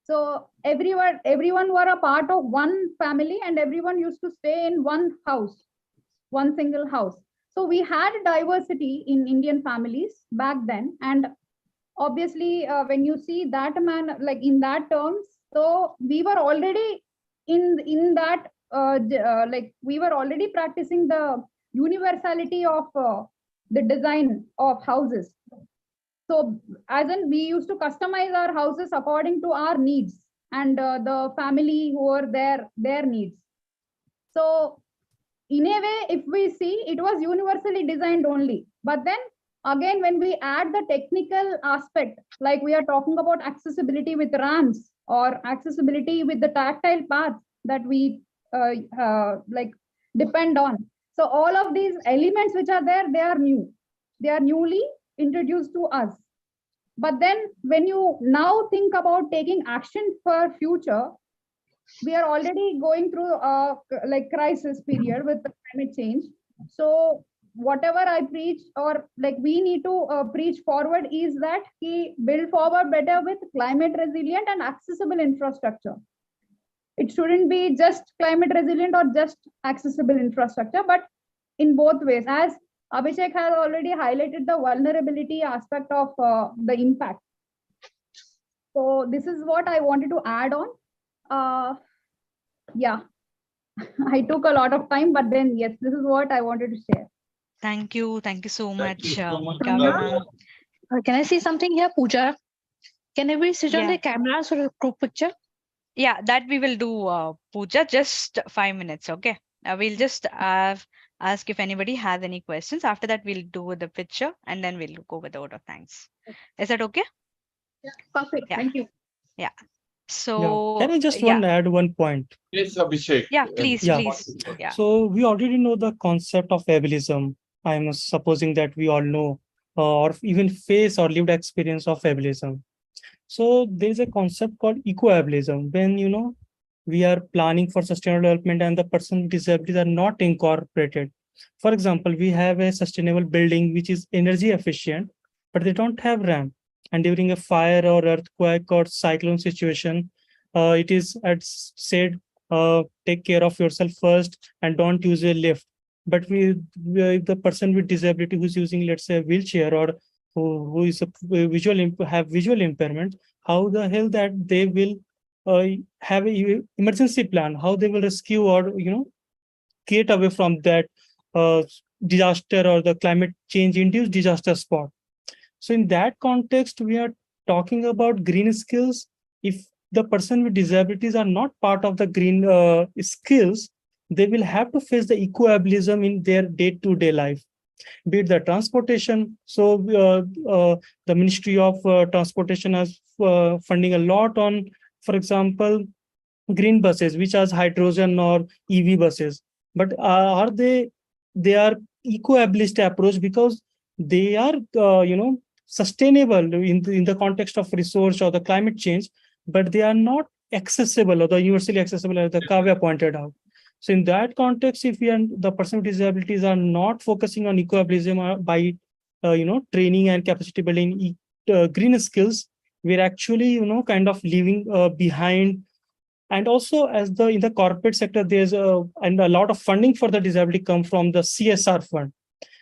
So everyone were a part of one family, and everyone used to stay in one house, one single house. So we had diversity in Indian families back then, and obviously when you see that man like in that terms, so we were already in that like we were already practicing the universality of the design of houses. So as in we used to customize our houses according to our needs and the family who were their needs. So in a way, if we see, it was universally designed only. But then again, when we add the technical aspect, like we are talking about accessibility with ramps or accessibility with the tactile paths that we like depend on. So all of these elements which are there, they are new. They are newly introduced to us. But then when you now think about taking action for future, we are already going through like crisis period with the climate change. So whatever I preach, or like we need to preach forward, is that we build forward better with climate resilient and accessible infrastructure. It shouldn't be just climate resilient or just accessible infrastructure, but in both ways. As Abhishek has already highlighted the vulnerability aspect of the impact. So this is what I wanted to add on. Yeah, I took a lot of time, but then yes, this is what I wanted to share.
Thank you so much,
Kavya.
Kavya.
Can I see something here, Pooja? Can everybody sit on
Yeah.
their cameras for a group picture?
Yeah, that we will do, Pooja, just 5 minutes, okay? We'll just ask if anybody has any questions. After that, we'll do the picture and then we'll go with the vote of thanks. Is that okay?
Yeah, perfect.
Yeah.
Thank you.
So,
Can I just
yeah,
add one point?
Yes, Abhishek.
yeah, please,
Yeah.
please. Yeah.
So we already know the concept of ableism. I'm supposing that we all know or even face or lived experience of ableism. So there's a concept called eco-ableism, when we are planning for sustainable development and the person with disabilities are not incorporated. For example, we have a sustainable building which is energy efficient, but they don't have ramp. And during a fire or earthquake or cyclone situation, it is said, take care of yourself first and don't use a lift. But the person with disability who's using, let's say, a wheelchair or who is have visual impairment, how the hell that they will have a emergency plan, how they will rescue or get away from that disaster or the climate change induced disaster spot. So in that context, we are talking about green skills. If the person with disabilities are not part of the green skills, they will have to face the eco-ableism in their day-to-day life, be it the transportation. So the Ministry of Transportation has funding a lot on, for example, green buses, which has hydrogen or EV buses. But are they are eco-ableist approach because they are sustainable in the context of resource or the climate change, but they are not accessible or the universally accessible, as the Kavya pointed out. So in that context, if the person with disabilities are not focusing on eco-ableism by training and capacity building green skills, we're actually kind of leaving behind. And also, as in the corporate sector, there's a lot of funding for the disability come from the CSR fund.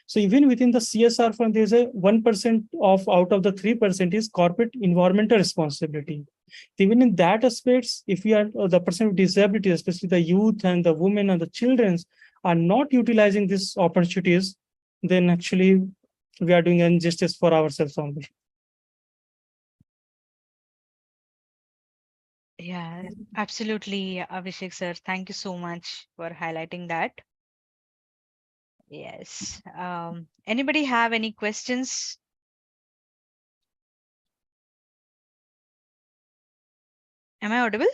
So even within the CSR fund, there's a 1% of out of the 3% is corporate environmental responsibility. Even in that aspects, if we are the person with disability, especially the youth and the women and the children, are not utilizing these opportunities, then actually we are doing injustice for ourselves only.
Yeah, absolutely, Abhishek sir. Thank you so much for highlighting that. Yes. Anybody have any questions? Am I audible?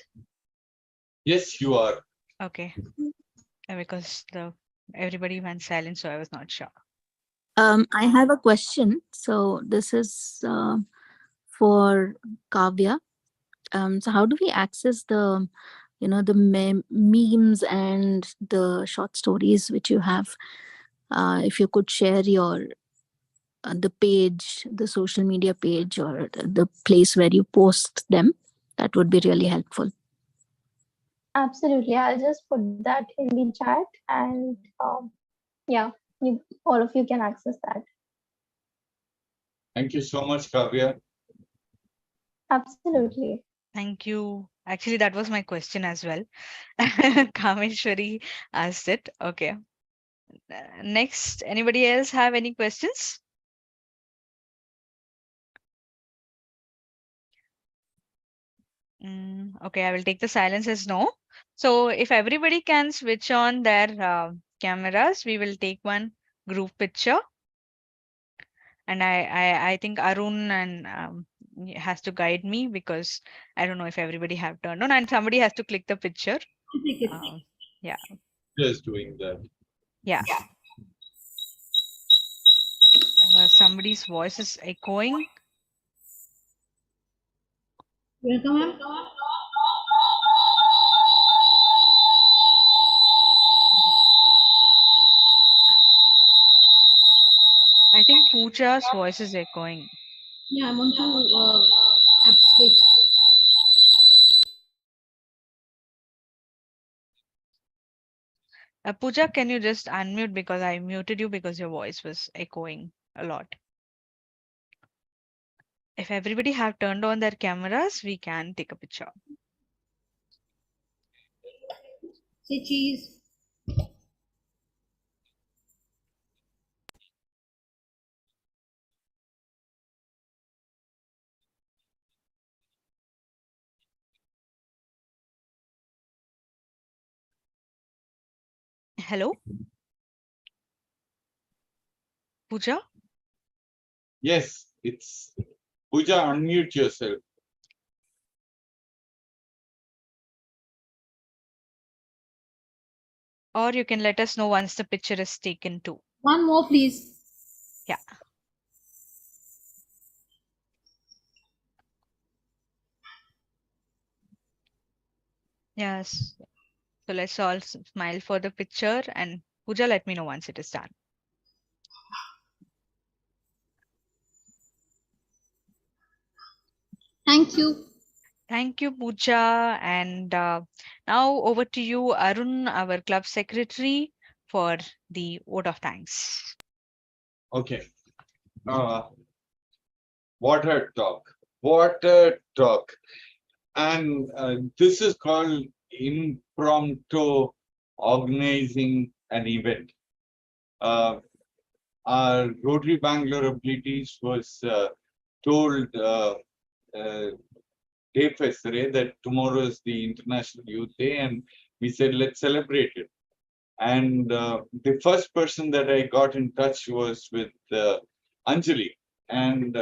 Yes, you are.
Okay. Because everybody went silent, so I was not sure.
I have a question. So this is for Kavya. So how do we access the, the memes and the short stories which you have? If you could share your the page, the social media page, or the place where you post them, that would be really helpful.
Absolutely. I'll just put that in the chat, and yeah, all of you can access that.
Thank you so much, Kavya.
Absolutely.
Thank you. Actually, that was my question as well. Kameshwari asked it. Okay. Next, anybody else have any questions? Okay, I will take the silence as no. So if everybody can switch on their cameras, we will take one group picture. And I think Arun and has to guide me, because I don't know if everybody have turned on, and somebody has to click the picture. Yeah.
Just doing that.
Yeah. Somebody's voice is echoing.
Welcome.
I think Pooja's voice is echoing.
Yeah, I'm on to app switch.
Pooja, can you just unmute, because I muted you because your voice was echoing a lot. If everybody have turned on their cameras, we can take a picture.
Say cheese.
Hello? Pooja?
Yes, it's Pooja, unmute yourself.
Or you can let us know once the picture is taken too.
One more, please.
Yeah. Yes. So let's all smile for the picture, and Pooja, let me know once it is done.
Thank you.
Thank you, Pooja. And now over to you, Arun, our club secretary, for the vote of thanks.
Okay. Water talk. Water talk. And this is called impromptu organizing an event. Our Rotary Bangalore abilities was told day yesterday that tomorrow is the International Youth Day, and we said let's celebrate it. And the first person that I got in touch was with Anjali, and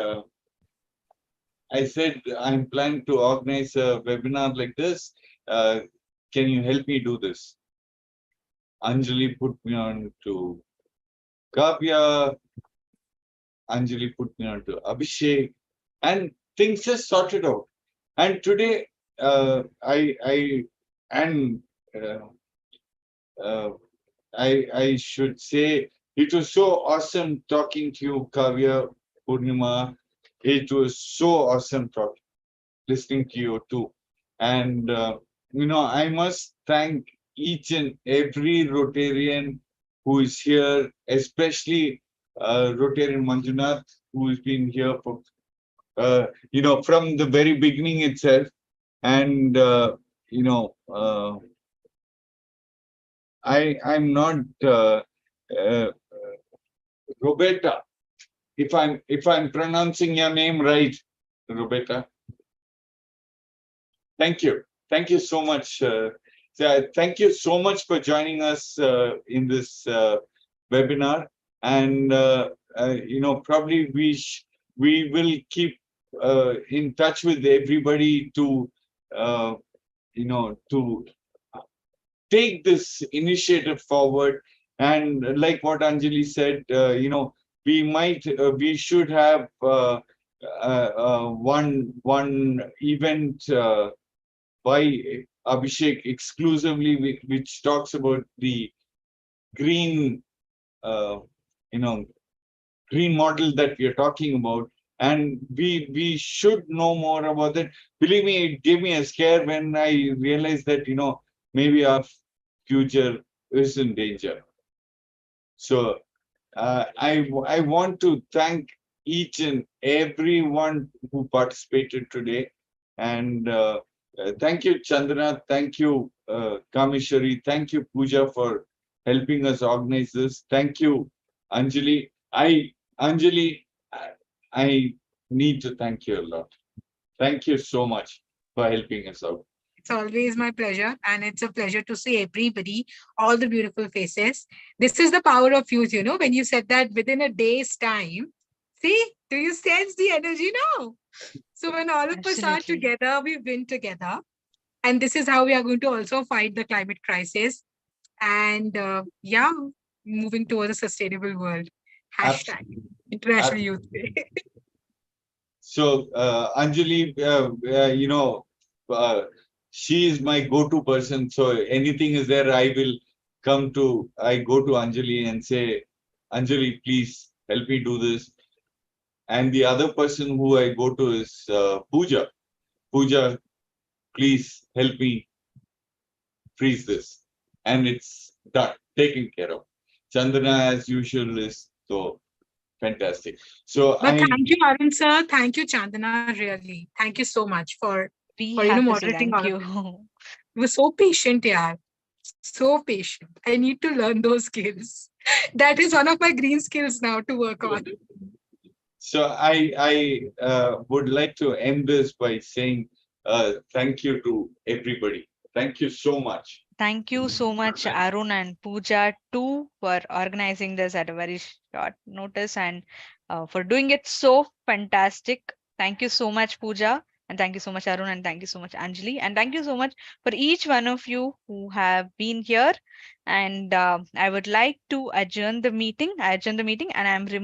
I said I'm planning to organize a webinar like this. Can you help me do this? Anjali put me on to Kavya. Anjali put me on to Abhishek, and things just sorted out. And today, I should say it was so awesome talking to you, Kavya, Purnima. It was so awesome listening to you too. And I must thank each and every Rotarian who is here, especially Rotarian Manjunath, who has been here for from the very beginning itself. And I'm not Roberta. If I'm pronouncing your name right, Roberta. Thank you so much. Thank you so much for joining us in this webinar. And probably we will keep in touch with everybody to to take this initiative forward. And like what Anjali said, we should have one event by Abhishek exclusively, which talks about the green green model that we are talking about. And we should know more about that. Believe me, it gave me a scare when I realized that maybe our future is in danger. So I want to thank each and everyone who participated today. And thank you, Chandana. Thank you, Kameshwari. Thank you, Pooja, for helping us organize this. Thank you, Anjali. Anjali, I need to thank you a lot. Thank you so much for helping us out.
It's always my pleasure, and it's a pleasure to see everybody, all the beautiful faces. This is the power of youth, when you said that within a day's time. See, do you sense the energy now? So when all of us are
Absolutely.
together, we win together. And this is how we are going to also fight the climate crisis. And moving towards a sustainable world. Hashtag
Absolutely.
International Youth Day.
So Anjali, she is my go-to person. So anything is there, I go to Anjali and say, Anjali, please help me do this. And the other person who I go to is Pooja. Pooja, please help me freeze this. And it's done, taken care of. Chandana, as usual, is so fantastic. So
But thank you, Arun sir. Thank you, Chandana. Really, thank you so much for
We have to say
moderating
thank
all of
you.
it. You were so patient, yeah. So patient. I need to learn those skills. That is one of my green skills now to work on.
So I would like to end this by saying thank you to everybody. Thank you so much.
Thank you so much, Arun and Pooja, too, for organizing this at a very short notice and for doing it so fantastic. Thank you so much, Pooja. And thank you so much, Arun. And thank you so much, Anjali. And thank you so much for each one of you who have been here. And I would like to adjourn the meeting. And I'm